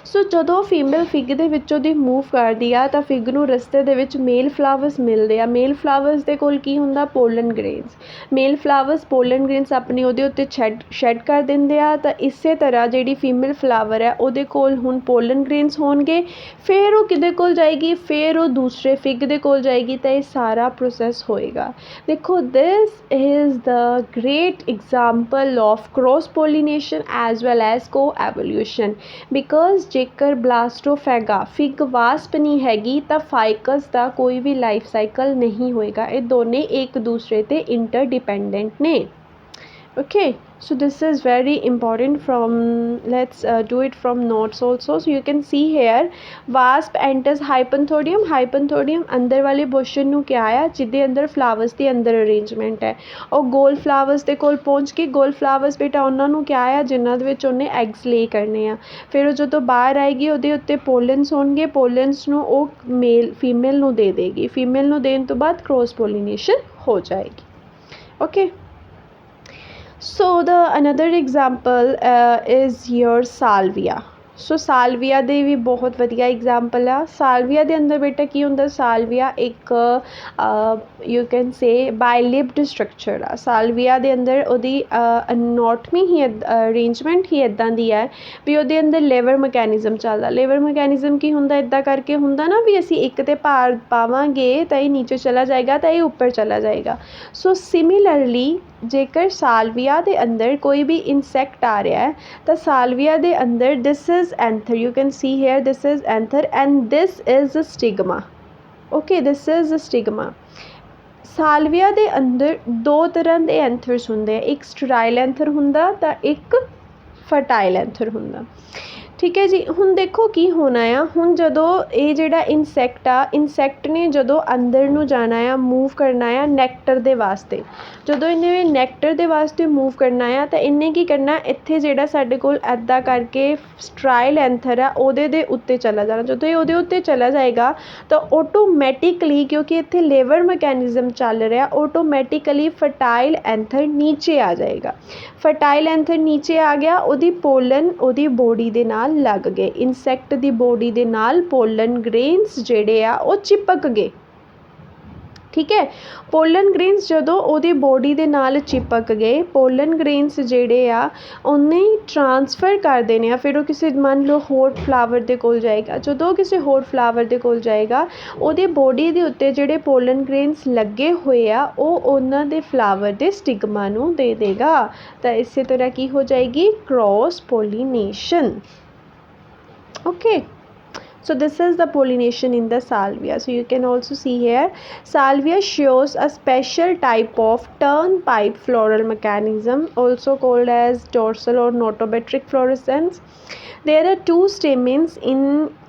ਸੋ ਜਦੋਂ ਫੀਮੇਲ ਫਿਗ ਦੇ ਵਿੱਚੋਂ ਦੀ ਮੂਵ ਕਰਦੀ ਆ ਤਾਂ ਫਿਗ ਨੂੰ ਰਸਤੇ ਦੇ ਵਿੱਚ ਮੇਲ ਫਲਾਵਰਸ ਮਿਲਦੇ ਆ। ਮੇਲ ਫਲਾਵਰਸ ਦੇ ਕੋਲ ਕੀ ਹੁੰਦਾ, ਪੋਲਨ ਗ੍ਰੇਨਸ। ਮੇਲ ਫਲਾਵਰਸ ਪੋਲਨ ਗ੍ਰੇਨਸ ਆਪਣੀ ਉਹਦੇ ਉੱਤੇ ਸ਼ੈਡ ਕਰ ਦਿੰਦੇ ਆ। ਤਾਂ ਇਸੇ ਤਰ੍ਹਾਂ ਜਿਹੜੀ ਫੀਮੇਲ ਫਲਾਵਰ ਹੈ ਉਹਦੇ ਕੋਲ ਹੁਣ ਪੋਲਨ ਗ੍ਰੇਨਸ ਹੋਣਗੇ। ਫਿਰ ਉਹ ਕਿਹਦੇ ਕੋਲ ਜਾਏਗੀ, ਫਿਰ ਉਹ ਦੂਸਰੇ ਫਿਗ ਦੇ ਕੋਲ ਜਾਏਗੀ ਤਾਂ ਇਹ ਸਾਰਾ ਪ੍ਰੋਸੈਸ ਹੋਏਗਾ। ਦੇਖੋ ਦਿਸ is the great example of cross pollination as well as ਕੋ ਐਵੋਲਿਊਸ਼ਨ। ਬਿਕੋਜ਼ ਜੇਕਰ ਬਲਾਸਟੋਫੈਗਾ ਫਿਗ ਵਾਸਪ ਨਹੀਂ ਹੈਗੀ ਤਾਂ ਫਾਈਕਸ ਦਾ ਕੋਈ ਵੀ ਲਾਈਫ ਸਾਈਕਲ ਨਹੀਂ ਹੋਏਗਾ। ਇਹ ਦੋਨੇ ਇੱਕ ਦੂਸਰੇ 'ਤੇ ਇੰਟਰਡਿਪੈਂਡੈਂਟ ਨੇ। Okay, so this is very important from let's do it from notes also. So you can see here wasp enters hypanthoddium. hypanthoddium अंदर वाले पोर्शन ਨੂੰ ਕਿਹਾ ਆ ਜਿਹਦੇ ਅੰਦਰ ਫਲਾਵਰਸ ਦੇ ਅੰਦਰ ਅਰੇਂਜਮੈਂਟ ਹੈ। ਉਹ ਗੋਲ ਫਲਾਵਰਸ ਦੇ ਕੋਲ ਪਹੁੰਚ ਕੇ ਗੋਲ ਫਲਾਵਰਸ ਬੇਟਾ ਉਹਨਾਂ ਨੂੰ ਕਿਹਾ ਆ ਜਿਨ੍ਹਾਂ ਦੇ ਵਿੱਚ ਉਹਨੇ ਐਗਸ ਲੇ ਕਰਨੇ ਆ। ਫਿਰ ਉਹ ਜਦੋਂ ਬਾਹਰ ਆਏਗੀ ਉਹਦੇ ਉੱਤੇ ਪੋਲਨਸ ਹੋਣਗੇ, ਪੋਲਨਸ ਨੂੰ ਉਹ ਮੇਲ ਫੀਮੇਲ ਨੂੰ ਦੇ ਦੇਗੀ। ਫੀਮੇਲ ਨੂੰ ਦੇਣ ਤੋਂ ਬਾਅਦ ਕ੍ਰੋਸ ਪੋਲੀਨੇਸ਼ਨ ਹੋ ਜਾਏਗੀ। Okay, so the another example is your salvia. ਸੋ ਸਾਲਵੀਆ ਦੇ ਵੀ ਬਹੁਤ ਵਧੀਆ ਐਗਜ਼ਾਮਪਲ ਆ। ਸਾਲਵੀਆ ਦੇ ਅੰਦਰ ਬੇਟਾ ਕੀ ਹੁੰਦਾ, ਸਾਲਵੀਆ ਇੱਕ ਯੂ ਕੈਨ ਸੇ ਬਾਈਲਿਬਡ ਸਟਰਕਚਰ ਆ। ਸਾਲਵੀਆ ਦੇ ਅੰਦਰ ਉਹਦੀ ਅਨੋਟਮੀ ਹੀ ਅਰੇਂਜਮੈਂਟ ਹੀ ਇੱਦਾਂ ਦੀ ਹੈ ਵੀ ਉਹਦੇ ਅੰਦਰ ਲੇਵਰ ਮਕੈਨਿਜ਼ਮ ਚੱਲਦਾ। ਲੇਵਰ ਮਕੈਨਿਜ਼ਮ ਕੀ ਹੁੰਦਾ, ਇੱਦਾਂ ਕਰਕੇ ਹੁੰਦਾ ਨਾ ਵੀ ਅਸੀਂ ਇੱਕ 'ਤੇ ਭਾਰ ਪਾਵਾਂਗੇ ਤਾਂ ਇਹ ਨੀਚੇ ਚਲਾ ਜਾਏਗਾ ਤਾਂ ਇਹ ਉੱਪਰ ਚਲਾ ਜਾਏਗਾ। ਸੋ ਸਿਮਿਲਰਲੀ ਜੇਕਰ ਸਾਲਵੀਆ ਦੇ ਅੰਦਰ ਕੋਈ ਵੀ ਇਨਸੈਕਟ ਆ ਰਿਹਾ ਹੈ ਤਾਂ ਸਾਲਵੀਆ ਦੇ ਅੰਦਰ this is anther. You can see here this is anther and this is a stigma. Okay, this is a stigma. ਸਾਲਵੀਆ ਦੇ ਅੰਦਰ ਦੋ ਤਰ੍ਹਾਂ ਦੇ ਐਂਥਰਸ ਹੁੰਦੇ ਆ, ਇੱਕ ਸਟਰਾਈਲ ਐਂਥਰ ਹੁੰਦਾ ਤਾਂ ਇੱਕ ਫਰਟਾਈਲ ਐਂਥਰ ਹੁੰਦਾ। ਠੀਕ ਹੈ ਜੀ। ਹੁਣ ਦੇਖੋ ਕੀ ਹੋਣਾ ਆ, ਹੁਣ ਜਦੋਂ ਇਹ ਜਿਹੜਾ ਇਨਸੈਕਟ ਨੇ ਜਦੋਂ ਅੰਦਰ ਨੂੰ ਜਾਣਾ ਆ, ਮੂਵ ਕਰਨਾ ਆ ਨੈਕਟਰ ਦੇ ਵਾਸਤੇ, ਜਦੋਂ ਇਹਨੇ ਨੈਕਟਰ ਦੇ ਵਾਸਤੇ ਮੂਵ ਕਰਨਾ ਆ ਤਾਂ ਇਹਨੇ ਕੀ ਕਰਨਾ, ਇੱਥੇ ਜਿਹੜਾ ਸਾਡੇ ਕੋਲ ਇੱਦਾਂ ਕਰਕੇ ਸਟਰਾਈਲ ਐਂਥਰ ਆ ਉਹਦੇ ਦੇ ਉੱਤੇ ਚਲਾ ਜਾਣਾ। ਜਦੋਂ ਇਹ ਉਹਦੇ ਉੱਤੇ ਚਲਾ ਜਾਏਗਾ ਤਾਂ ਆਟੋਮੈਟਿਕਲੀ, ਕਿਉਂਕਿ ਇੱਥੇ ਲੇਵਰ ਮੈਕੈਨਿਜ਼ਮ ਚੱਲ ਰਿਹਾ, ਆਟੋਮੈਟਿਕਲੀ ਫਰਟਾਈਲ ਐਂਥਰ ਨੀਚੇ ਆ ਜਾਏਗਾ। ਫਰਟਾਈਲ ਐਂਥਰ ਨੀਚੇ ਆ ਗਿਆ, ਉਹਦੀ ਪੋਲਨ ਉਹਦੀ ਬੋਡੀ ਦੇ ਨਾਲ ਲੱਗ ਗਏ, ਇਨਸੈਕਟ ਦੀ ਬੋਡੀ ਦੇ ਨਾਲ ਪੋਲਨ ਗ੍ਰੇਨਸ ਜਿਹੜੇ ਆ ਉਹ ਚਿਪਕ ਗਏ। ਠੀਕ ਹੈ, ਪੋਲਨ ਗ੍ਰੇਨਸ ਜਦੋਂ ਉਹਦੀ ਬੋਡੀ ਦੇ ਨਾਲ ਚਿਪਕ ਗਏ, ਪੋਲਨ ਗ੍ਰੇਨਸ ਜਿਹੜੇ ਆ ਉਹਨੇ ਟਰਾਂਸਫਰ ਕਰ ਦੇਣੇ ਆ। ਫਿਰ ਉਹ ਕਿਸੇ ਮੰਨ ਲਓ ਹੋਰ ਫਲਾਵਰ ਦੇ ਕੋਲ ਜਾਏਗਾ, ਜਦੋਂ ਕਿਸੇ ਹੋਰ ਫਲਾਵਰ ਦੇ ਕੋਲ ਜਾਏਗਾ ਉਹਦੀ ਬੋਡੀ ਦੇ ਉੱਤੇ ਜਿਹੜੇ ਪੋਲਨ ਗ੍ਰੇਨਸ ਲੱਗੇ ਹੋਏ ਆ ਉਹ ਉਹਨਾਂ ਦੇ ਫਲਾਵਰ ਦੇ ਸਟਿਗਮਾ ਨੂੰ ਦੇ ਦੇਗਾ। ਤਾਂ ਇਸੇ ਤਰ੍ਹਾਂ ਕੀ ਹੋ ਜਾਏਗੀ, cross pollination. okay, so this is the pollination in the salvia. So you can also see here salvia shows a special type of turnpipe floral mechanism, also called as dorsal or notometric fluorescence. There are two stamens in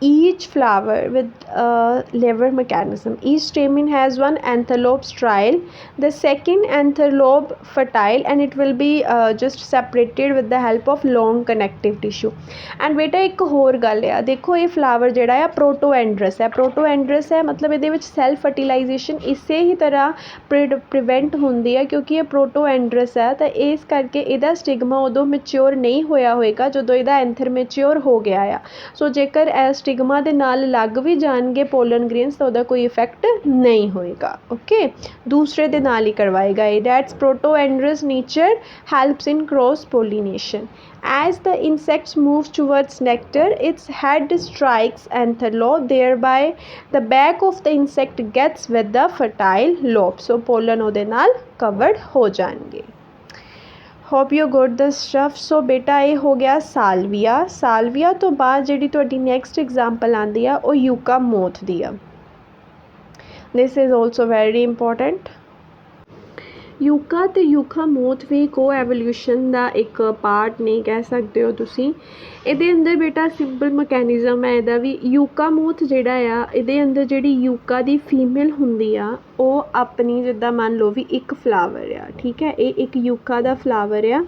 each flower with a lever mechanism. Each stamen has one antherlobe sterile, the second antherlobe fertile, and it will be just separated with the help of long connective tissue. And beta एक होर गल है, देखो ये flower जिहड़ा है प्रोटोएंड्रस है, प्रोटोएंड्रस है मतलब ਇਹਦੇ ਵਿੱਚ ਸੈਲਫ ਫਰਟੀਲਾਈਜੇਸ਼ਨ ਇਸੇ ਹੀ ਤਰ੍ਹਾਂ ਪ੍ਰੀਵੈਂਟ ਹੁੰਦੀ ਹੈ, ਕਿਉਂਕਿ ਇਹ ਪ੍ਰੋਟੋਐਂਡਰਸ ਹੈ ਤਾਂ ਇਸ ਕਰਕੇ ਇਹਦਾ ਸਟਿਗਮਾ ਉਦੋਂ ਮੈਚਿਓਰ ਨਹੀਂ ਹੋਇਆ ਹੋਏਗਾ ਜਦੋਂ ਇਹਦਾ ਐਂਥਰ ਮੈਚਿਓਰ ਹੋ ਗਿਆ ਆ। ਸੋ ਜੇਕਰ ਇਹ ਸਟਿਗਮਾ ਦੇ ਨਾਲ ਲੱਗ ਵੀ ਜਾਣਗੇ ਪੋਲਨ ਗ੍ਰੇਨਸ ਤਾਂ ਉਹਦਾ ਕੋਈ ਇਫੈਕਟ ਨਹੀਂ ਹੋਏਗਾ। ਓਕੇ, ਦੂਸਰੇ ਦੇ ਨਾਲ ਹੀ ਕਰਵਾਏਗਾ ਇਹ। That's protandrous nature helps in cross pollination. As the insect moves towards nectar, its head strikes antherlobe, thereby the back of the insect gets with the fertile lobe. So pollen ਉਹਦੇ ਨਾਲ covered ਹੋ ਜਾਣਗੇ। Hope you got the stuff. So ਬੇਟਾ ਇਹ ਹੋ ਗਿਆ ਸਾਲਵੀਆ। ਸਾਲਵੀਆ ਤੋਂ ਬਾਅਦ ਜਿਹੜੀ ਤੁਹਾਡੀ ਨੈਕਸਟ ਐਗਜ਼ਾਮਪਲ ਆਉਂਦੀ ਆ ਉਹ ਯੂਕਾ ਮੋਥ ਦੀ ਆ। This is also very important. Yucca ਅਤੇ ਯੂਕਾ ਮੋਥ ਵੀ ਕੋ ਐਵੋਲਿਊਸ਼ਨ ਦਾ ਇੱਕ ਪਾਰਟ ਨਹੀਂ ਕਹਿ ਸਕਦੇ ਹੋ ਤੁਸੀਂ। ਇਹਦੇ ਅੰਦਰ ਬੇਟਾ ਸਿੰਪਲ ਮਕੈਨਿਜ਼ਮ ਹੈ ਇਹਦਾ ਵੀ। ਯੂਕਾ ਮੋਥ ਜਿਹੜਾ ਆ ਇਹਦੇ ਅੰਦਰ ਜਿਹੜੀ ਯੂਕਾ ਦੀ ਫੀਮੇਲ ਹੁੰਦੀ ਆ ਉਹ ਆਪਣੀ ਜਿੱਦਾਂ ਮੰਨ ਲਓ ਵੀ ਇੱਕ ਫਲਾਵਰ ਆ, ਠੀਕ ਹੈ, ਇਹ ਇੱਕ ਯੂਕਾ ਦਾ ਫਲਾਵਰ ਆ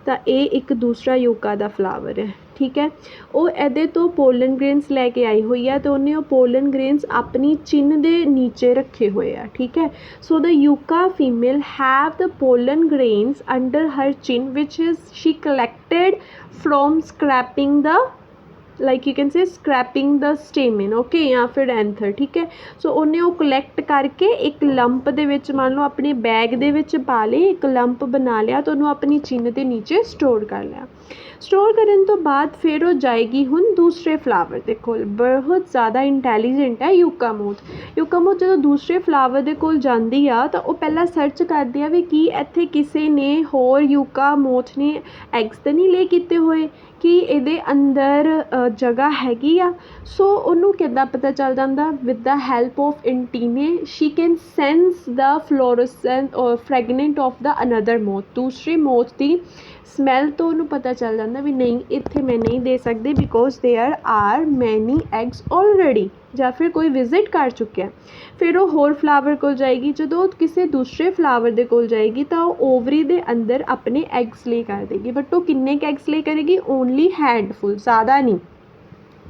ਤਾਂ ਇਹ ਇੱਕ ਦੂਸਰਾ ਯੂਕਾ ਦਾ ਫਲਾਵਰ ਹੈ, ਠੀਕ ਹੈ। ਉਹ ਇਹਦੇ ਤੋਂ ਪੋਲਨ ਗ੍ਰੇਨਸ ਲੈ ਕੇ ਆਈ ਹੋਈ ਆ ਅਤੇ ਉਹਨੇ ਉਹ ਪੋਲਨ ਗ੍ਰੇਨਸ ਆਪਣੀ ਚਿੰਨ ਦੇ ਨੀਚੇ ਰੱਖੇ ਹੋਏ ਆ, ਠੀਕ ਹੈ। So the yucca female have the pollen grains under her chin which is she collected from scraping the like you can say scraping the stamen, okay, ਜਾਂ ਫਿਰ ਐਂਥਰ, ਠੀਕ ਹੈ। ਸੋ ਉਹਨੇ ਉਹ ਕਲੈਕਟ ਕਰਕੇ ਇੱਕ ਲੰਪ ਦੇ ਵਿੱਚ ਮੰਨ ਲਓ ਆਪਣੇ ਬੈਗ ਦੇ ਵਿੱਚ ਪਾ ਲਏ, ਇੱਕ ਲੰਪ ਬਣਾ ਲਿਆ ਤਾਂ ਉਹਨੂੰ ਆਪਣੀ ਚਿੰਨ ਦੇ ਨੀਚੇ ਸਟੋਰ ਕਰ ਲਿਆ। ਸਟੋਰ ਕਰਨ ਤੋਂ ਬਾਅਦ ਫਿਰ ਉਹ ਜਾਏਗੀ ਹੁਣ ਦੂਸਰੇ ਫਲਾਵਰ ਦੇ ਕੋਲ। ਬਹੁਤ ਜ਼ਿਆਦਾ ਇੰਟੈਲੀਜੈਂਟ ਹੈ ਯੂਕਾ ਮੋਥ। ਯੂਕਾ ਮੋਥ ਜਦੋਂ ਦੂਸਰੇ ਫਲਾਵਰ ਦੇ ਕੋਲ ਜਾਂਦੀ ਆ ਤਾਂ ਉਹ ਪਹਿਲਾਂ ਸਰਚ ਕਰਦੀ ਆ ਵੀ ਕੀ ਇੱਥੇ ਕਿਸੇ ਨੇ ਹੋਰ ਯੂਕਾ ਮੋਥ ਨੇ ਐਗਸ ਤਾਂ ਨਹੀਂ ਲੇ ਕੀਤੇ ਹੋਏ, ਕਿ ਇਹਦੇ ਅੰਦਰ ਜਗ੍ਹਾ ਹੈਗੀ ਆ। ਸੋ ਉਹਨੂੰ ਕਿੱਦਾਂ ਪਤਾ ਚੱਲ ਜਾਂਦਾ, with the help of antennae she can sense the fluorescent or fragrant of the another ਮੋਥ। ਦੂਸਰੀ ਮੋਥ ਦੀ ਸਮੈਲ ਤੋਂ ਉਹਨੂੰ ਪਤਾ ਚੱਲ ਜਾਂਦਾ ਵੀ ਨਹੀਂ ਇੱਥੇ ਮੈਂ ਨਹੀਂ ਦੇ ਸਕਦੀ ਬਿਕੋਜ਼ ਦੇਅਰ ਆਰ ਮੈਨੀ ਐਗਸ ਆਲਰੇਡੀ, ਜਾਂ ਫਿਰ ਕੋਈ ਵਿਜ਼ਿਟ ਕਰ ਚੁੱਕਿਆ। ਫਿਰ ਉਹ ਹੋਰ ਫਲਾਵਰ ਕੋਲ ਜਾਏਗੀ। ਜਦੋਂ ਕਿਸੇ ਦੂਸਰੇ ਫਲਾਵਰ ਦੇ ਕੋਲ ਜਾਏਗੀ ਤਾਂ ਉਹ ਓਵਰੀ ਦੇ ਅੰਦਰ ਆਪਣੇ ਐਗਸ ਲੇ ਕਰ ਦੇਗੀ, ਬਟ ਉਹ ਕਿੰਨੇ ਕੁ ਐਗਸ ਲੇ ਕਰੇਗੀ, ਓਨਲੀ ਹੈਂਡਫੁਲ, ਜ਼ਿਆਦਾ ਨਹੀਂ।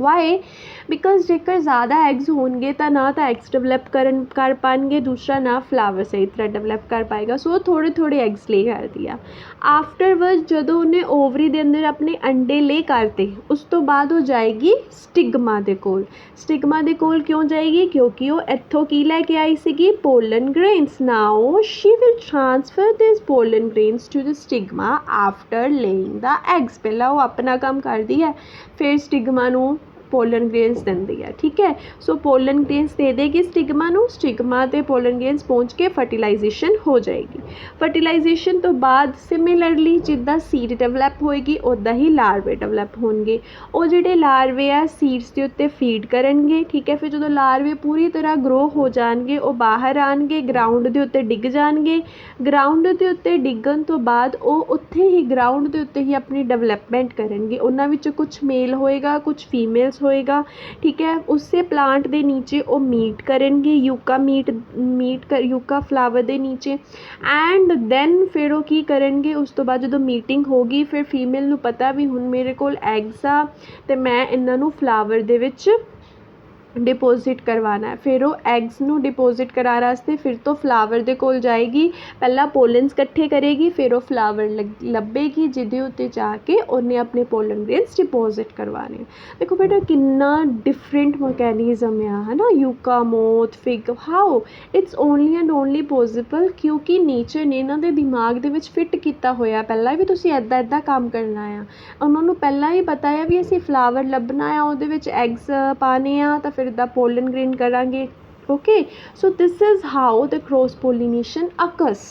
ਵਾਈ? ਬਿਕੋਜ਼ ਜੇਕਰ ਜ਼ਿਆਦਾ ਐਗਸ ਹੋਣਗੇ ਤਾਂ ਨਾ ਤਾਂ ਐਗਸ ਡਿਵੈਲਪ ਕਰ ਪਾਉਣਗੇ, ਦੂਸਰਾ ਨਾ ਫਲਾਵਰ ਸਹੀ ਤਰ੍ਹਾਂ ਡਿਵੈਲਪ ਕਰ ਪਾਏਗਾ। ਸੋ ਥੋੜ੍ਹੇ ਥੋੜ੍ਹੇ ਐਗਸ ਲੇ ਕਰਦੀ ਆ। ਆਫਟਰਵਰਡ ਜਦੋਂ ਉਹਨੇ ਓਵਰੀ ਦੇ ਅੰਦਰ ਆਪਣੇ ਅੰਡੇ ਲੇ ਕਰਤੇ, ਉਸ ਤੋਂ ਬਾਅਦ ਉਹ ਜਾਏਗੀ ਸਟਿਗਮਾ ਦੇ ਕੋਲ। ਸਟਿਗਮਾ ਦੇ ਕੋਲ ਕਿਉਂ ਜਾਏਗੀ? ਕਿਉਂਕਿ ਉਹ ਇੱਥੋਂ ਕੀ ਲੈ ਕੇ ਆਈ ਸੀਗੀ, pollen grains. Now she will transfer this pollen grains to the stigma after laying the eggs. ਪਹਿਲਾਂ ਉਹ ਆਪਣਾ ਕੰਮ ਕਰਦੀ ਹੈ, ਫਿਰ ਸਟਿਗਮਾ ਨੂੰ ਪੋਲਨ ਗ੍ਰੇਨਸ ਦਿੰਦੀ ਹੈ। ਠੀਕ ਹੈ, ਸੋ ਪੋਲਨ ਗ੍ਰੇਨਸ ਦੇ ਦੇਗੀ ਸਟਿਗਮਾ ਨੂੰ, ਸਟਿਗਮਾ ਤੇ ਪੋਲਨ ਗ੍ਰੇਨਸ ਪਹੁੰਚ ਕੇ ਫਰਟੀਲਾਈਜੇਸ਼ਨ ਹੋ ਜਾਏਗੀ। ਫਰਟੀਲਾਈਜੇਸ਼ਨ ਤੋਂ ਬਾਅਦ ਸਿਮਿਲਰਲੀ ਜਿੱਦਾਂ ਸੀਡ ਡਿਵੈਲਪ ਹੋਏਗੀ ਉੱਦਾਂ ਹੀ ਲਾਰਵੇ ਡਿਵੈਲਪ ਹੋਣਗੇ। ਉਹ ਜਿਹੜੇ ਲਾਰਵੇ ਆ ਸੀਡਸ ਦੇ ਉੱਤੇ ਫੀਡ ਕਰਨਗੇ। ਠੀਕ ਹੈ, ਫਿਰ ਜਦੋਂ ਲਾਰਵੇ ਪੂਰੀ ਤਰ੍ਹਾਂ ਗਰੋ ਹੋ ਜਾਣਗੇ ਉਹ ਬਾਹਰ ਆਣਗੇ, ਗਰਾਊਂਡ ਦੇ ਉੱਤੇ ਡਿੱਗ ਜਾਣਗੇ। ਗਰਾਊਂਡ ਦੇ ਉੱਤੇ ਡਿੱਗਣ ਤੋਂ ਬਾਅਦ ਉਹ ਉੱਥੇ ਹੀ ਗਰਾਊਂਡ ਦੇ ਉੱਤੇ ਹੀ ਆਪਣੀ ਡਿਵੈਲਪਮੈਂਟ ਕਰਨਗੇ। ਉਹਨਾਂ ਵਿੱਚ ਕੁਛ ਮੇਲ ਹੋਏਗਾ, ਕੁਛ ਫੀਮੇਲਸ ਹੋਏਗਾ। ਠੀਕ ਹੈ, ਉਸੇ ਪਲਾਂਟ ਦੇ ਨੀਚੇ ਉਹ ਮੀਟ ਕਰਨਗੇ, ਯੂਕਾ ਫਲਾਵਰ ਦੇ ਨੀਚੇ। ਐਂਡ ਦੈਨ ਫਿਰ ਉਹ ਕੀ ਕਰਨਗੇ, ਉਸ ਤੋਂ ਬਾਅਦ ਜਦੋਂ ਮੀਟਿੰਗ ਹੋ ਗਈ ਫਿਰ ਫੀਮੇਲ ਨੂੰ ਪਤਾ ਵੀ ਹੁਣ ਮੇਰੇ ਕੋਲ ਐਗਸ ਆ ਅਤੇ ਮੈਂ ਇਹਨਾਂ ਨੂੰ ਫਲਾਵਰ ਦੇ ਵਿੱਚ ਡਿਪੋਜ਼ਿਟ ਕਰਵਾਉਣਾ। ਫਿਰ ਉਹ ਐਗਸ ਨੂੰ ਡਿਪੋਜ਼ਿਟ ਕਰਾਉਣ ਵਾਸਤੇ ਫਿਰ ਤੋਂ ਫਲਾਵਰ ਦੇ ਕੋਲ ਜਾਏਗੀ, ਪਹਿਲਾਂ ਪੋਲਨਸ ਇਕੱਠੇ ਕਰੇਗੀ, ਫਿਰ ਉਹ ਫਲਾਵਰ ਲੱਭੇਗੀ ਜਿਹਦੇ ਉੱਤੇ ਜਾ ਕੇ ਉਹਨੇ ਆਪਣੇ ਪੋਲਨ ਗ੍ਰੇਨਸ ਡਿਪੋਜ਼ਿਟ ਕਰਵਾਉਣੇ। ਦੇਖੋ ਬੇਟਾ ਕਿੰਨਾ ਡਿਫਰੈਂਟ ਮਕੈਨਿਜ਼ਮ ਆ, ਹੈ ਨਾ। Yucca moth, fig, how it's only and only possible ਕਿਉਂਕਿ ਨੇਚਰ ਨੇ ਇਹਨਾਂ ਦੇ ਦਿਮਾਗ ਦੇ ਵਿੱਚ ਫਿੱਟ ਕੀਤਾ ਹੋਇਆ ਪਹਿਲਾਂ ਵੀ ਤੁਸੀਂ ਇੱਦਾਂ ਕੰਮ ਕਰਨਾ ਆ। ਉਹਨਾਂ ਨੂੰ ਪਹਿਲਾਂ ਹੀ ਪਤਾ ਆ ਵੀ ਅਸੀਂ ਫਲਾਵਰ ਲੱਭਣਾ ਆ, ਉਹਦੇ ਵਿੱਚ ਐਗਸ ਪਾਣੇ ਆ ਤਾਂ ਫਿਰ ਦਾ ਪੋਲਨ ਗ੍ਰੇਨ ਕਰਾਂਗੇ। Okay, so this is how the cross pollination ਅਕਰਸ।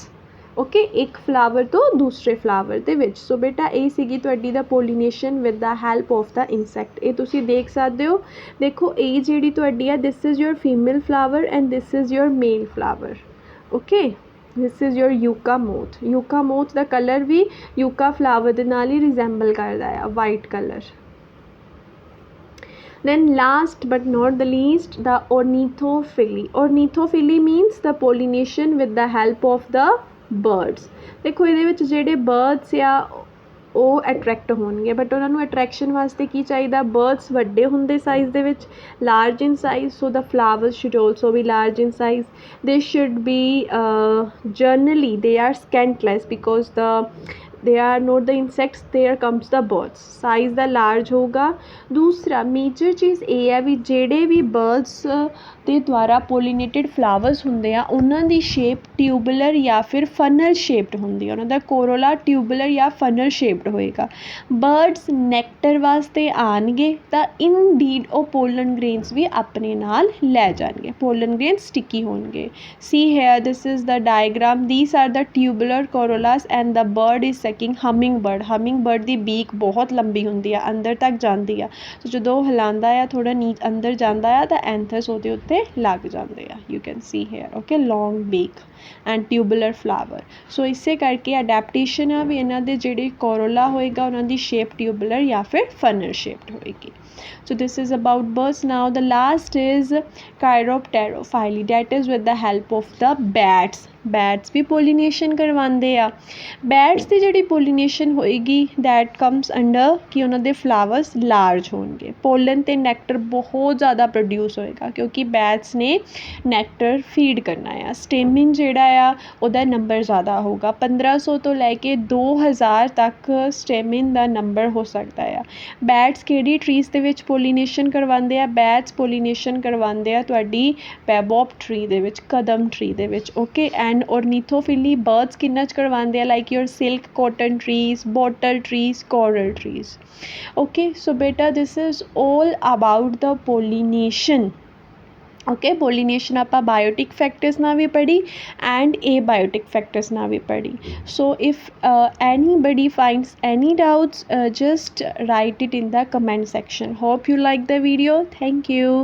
Okay, ਇੱਕ ਫਲਾਵਰ ਤੋਂ ਦੂਸਰੇ ਫਲਾਵਰ ਦੇ ਵਿੱਚ। ਸੋ ਬੇਟਾ ਇਹ ਸੀਗੀ ਤੁਹਾਡੀ the pollination with the help of the insect. ਇਹ ਤੁਸੀਂ ਦੇਖ ਸਕਦੇ ਹੋ। ਦੇਖੋ ਇਹ ਜਿਹੜੀ ਤੁਹਾਡੀ ਆ this is your female flower and this is your male flower. Okay, this is your yucca moth. Yucca moth ਦਾ ਕਲਰ ਵੀ ਯੂਕਾ ਫਲਾਵਰ ਦੇ ਨਾਲ ਹੀ ਰਿਜ਼ੈਂਬਲ ਕਰਦਾ ਆ, white colour. Then last but not the least, the ornithophily. Ornithophily means the pollination with the help of the birds. ਦੇਖੋ ਇਹਦੇ ਵਿੱਚ ਜਿਹੜੇ ਬਰਡਸ ਆ ਉਹ ਅਟਰੈਕਟ ਹੋਣਗੇ, ਬਟ ਉਹਨਾਂ ਨੂੰ ਅਟਰੈਕਸ਼ਨ ਵਾਸਤੇ ਕੀ ਚਾਹੀਦਾ, ਬਰਡਸ ਵੱਡੇ ਹੁੰਦੇ ਸਾਈਜ਼ ਦੇ ਵਿੱਚ, large in size, so the flowers should also be large in size. They should be generally they are scantless because they are not the insects, there comes the birds. Size the large ਹੋਊਗਾ। ਦੂਸਰਾ major ਚੀਜ਼ ਇਹ ਹੈ ਵੀ ਜਿਹੜੇ ਵੀ birds ਦੇ ਦੁਆਰਾ ਪੋਲੀਨੇਟਡ flowers ਹੁੰਦੇ ਆ ਉਹਨਾਂ ਦੀ ਸ਼ੇਪ ਟਿਊਬੂਲਰ ਜਾਂ ਫਿਰ ਫਨਲ ਸ਼ੇਪਡ ਹੁੰਦੀ ਆ, ਉਹਨਾਂ ਦਾ ਕੋਰੋਲਾ ਟਿਊਬੂਲਰ ਜਾਂ ਫਨਲ ਸ਼ੇਪਡ ਹੋਏਗਾ। ਬਰਡਸ ਨੈਕਟਰ ਵਾਸਤੇ ਆਉਣਗੇ ਤਾਂ ਇਨਡੀਡ ਉਹ ਪੋਲਨ ਗ੍ਰੇਨਸ ਵੀ ਆਪਣੇ ਨਾਲ ਲੈ ਜਾਣਗੇ, ਪੋਲਨ ਗ੍ਰੇਨ ਸਟਿੱਕੀ ਹੋਣਗੇ। See here this is the diagram, these are the tubular corollas and the bird is sucking hummingbird. hummingbird ਦੀ ਬੀਕ ਬਹੁਤ ਲੰਬੀ ਹੁੰਦੀ ਆ, ਅੰਦਰ ਤੱਕ ਜਾਂਦੀ ਆ। ਸੋ ਜਦੋਂ ਉਹ ਹਿਲਾਉਂਦਾ ਆ ਥੋੜ੍ਹਾ ਅੰਦਰ ਜਾਂਦਾ ਆ ਤਾਂ ਐਂਥਸ ਉਹਦੇ ਉੱਤੇ ਲੱਗ ਜਾਂਦੇ ਆ। You can see here. Okay, long beak and tubular flower. So ਇਸੇ ਕਰਕੇ ਅਡੈਪਟੇਸ਼ਨ ਆ ਵੀ ਇਹਨਾਂ ਦੇ ਜਿਹੜੇ ਕੋਰੋਲਾ ਹੋਏਗਾ ਉਹਨਾਂ ਦੀ ਸ਼ੇਪ ਟਿਊਬੂਲਰ ਜਾਂ ਫਿਰ ਫਨਲ ਸ਼ੇਪਡ ਹੋਏਗੀ। So this is about birds. Now the last is Chiropterophily, that is with the help of the bats. Bats ਵੀ ਪੋਲੀਨੇਸ਼ਨ ਕਰਵਾਉਂਦੇ ਆ। ਬੈਟਸ ਦੀ ਜਿਹੜੀ ਪੋਲੀਨੇਸ਼ਨ ਹੋਏਗੀ ਦੈਟ ਕਮਸ ਅੰਡਰ ਕਿ ਉਹਨਾਂ ਦੇ ਫਲਾਵਰਸ ਲਾਰਜ ਹੋਣਗੇ, ਪੋਲਨ ਅਤੇ ਨੈਕਟਰ ਬਹੁਤ ਜ਼ਿਆਦਾ ਪ੍ਰੋਡਿਊਸ ਹੋਏਗਾ ਕਿਉਂਕਿ ਬੈਟਸ ਨੇ ਨੈਕਟਰ ਫੀਡ ਕਰਨਾ ਆ। ਸਟੇਮਿਨ ਜਿਹੜਾ ਆ ਉਹਦਾ ਨੰਬਰ ਜ਼ਿਆਦਾ ਹੋਊਗਾ, 1500 ਤੋਂ ਲੈ ਕੇ 2000 ਤੱਕ ਸਟੇਮਿਨ ਦਾ ਨੰਬਰ ਹੋ ਸਕਦਾ ਆ। ਬੈਟਸ ਕਿਹੜੀ ਟਰੀਜ਼ ਦੇ ਵਿੱਚ ਪੋਲੀਨੇਸ਼ਨ ਕਰਵਾਉਂਦੇ ਆ, ਬੈਟਸ ਪੋਲੀਨੇਸ਼ਨ ਕਰਵਾਉਂਦੇ ਆ ਤੁਹਾਡੀ ਪੈਬੋਪ ਟਰੀ ਦੇ ਵਿੱਚ, ਕਦਮ ਟਰੀ ਦੇ ਵਿੱਚ। ਓਕੇ, and ornithophily birds ਕਿੰਨਾ 'ਚ ਕਰਵਾਉਂਦੇ ਆ, like your silk cotton trees, bottle trees, coral trees. Okay, so beta this is all about the pollination. Okay, pollination ਆਪਾਂ ਬਾਇਓਟਿਕ ਫੈਕਟਰਸ ਨਾਲ ਵੀ ਪੜ੍ਹੀ ਐਂਡ ਏਬਾਇਓਟਿਕ ਫੈਕਟਰਸ ਨਾਲ ਵੀ ਪੜ੍ਹੀ। ਸੋ if anybody finds any doubts just write it in the comment section. Hope you like the video. Thank you.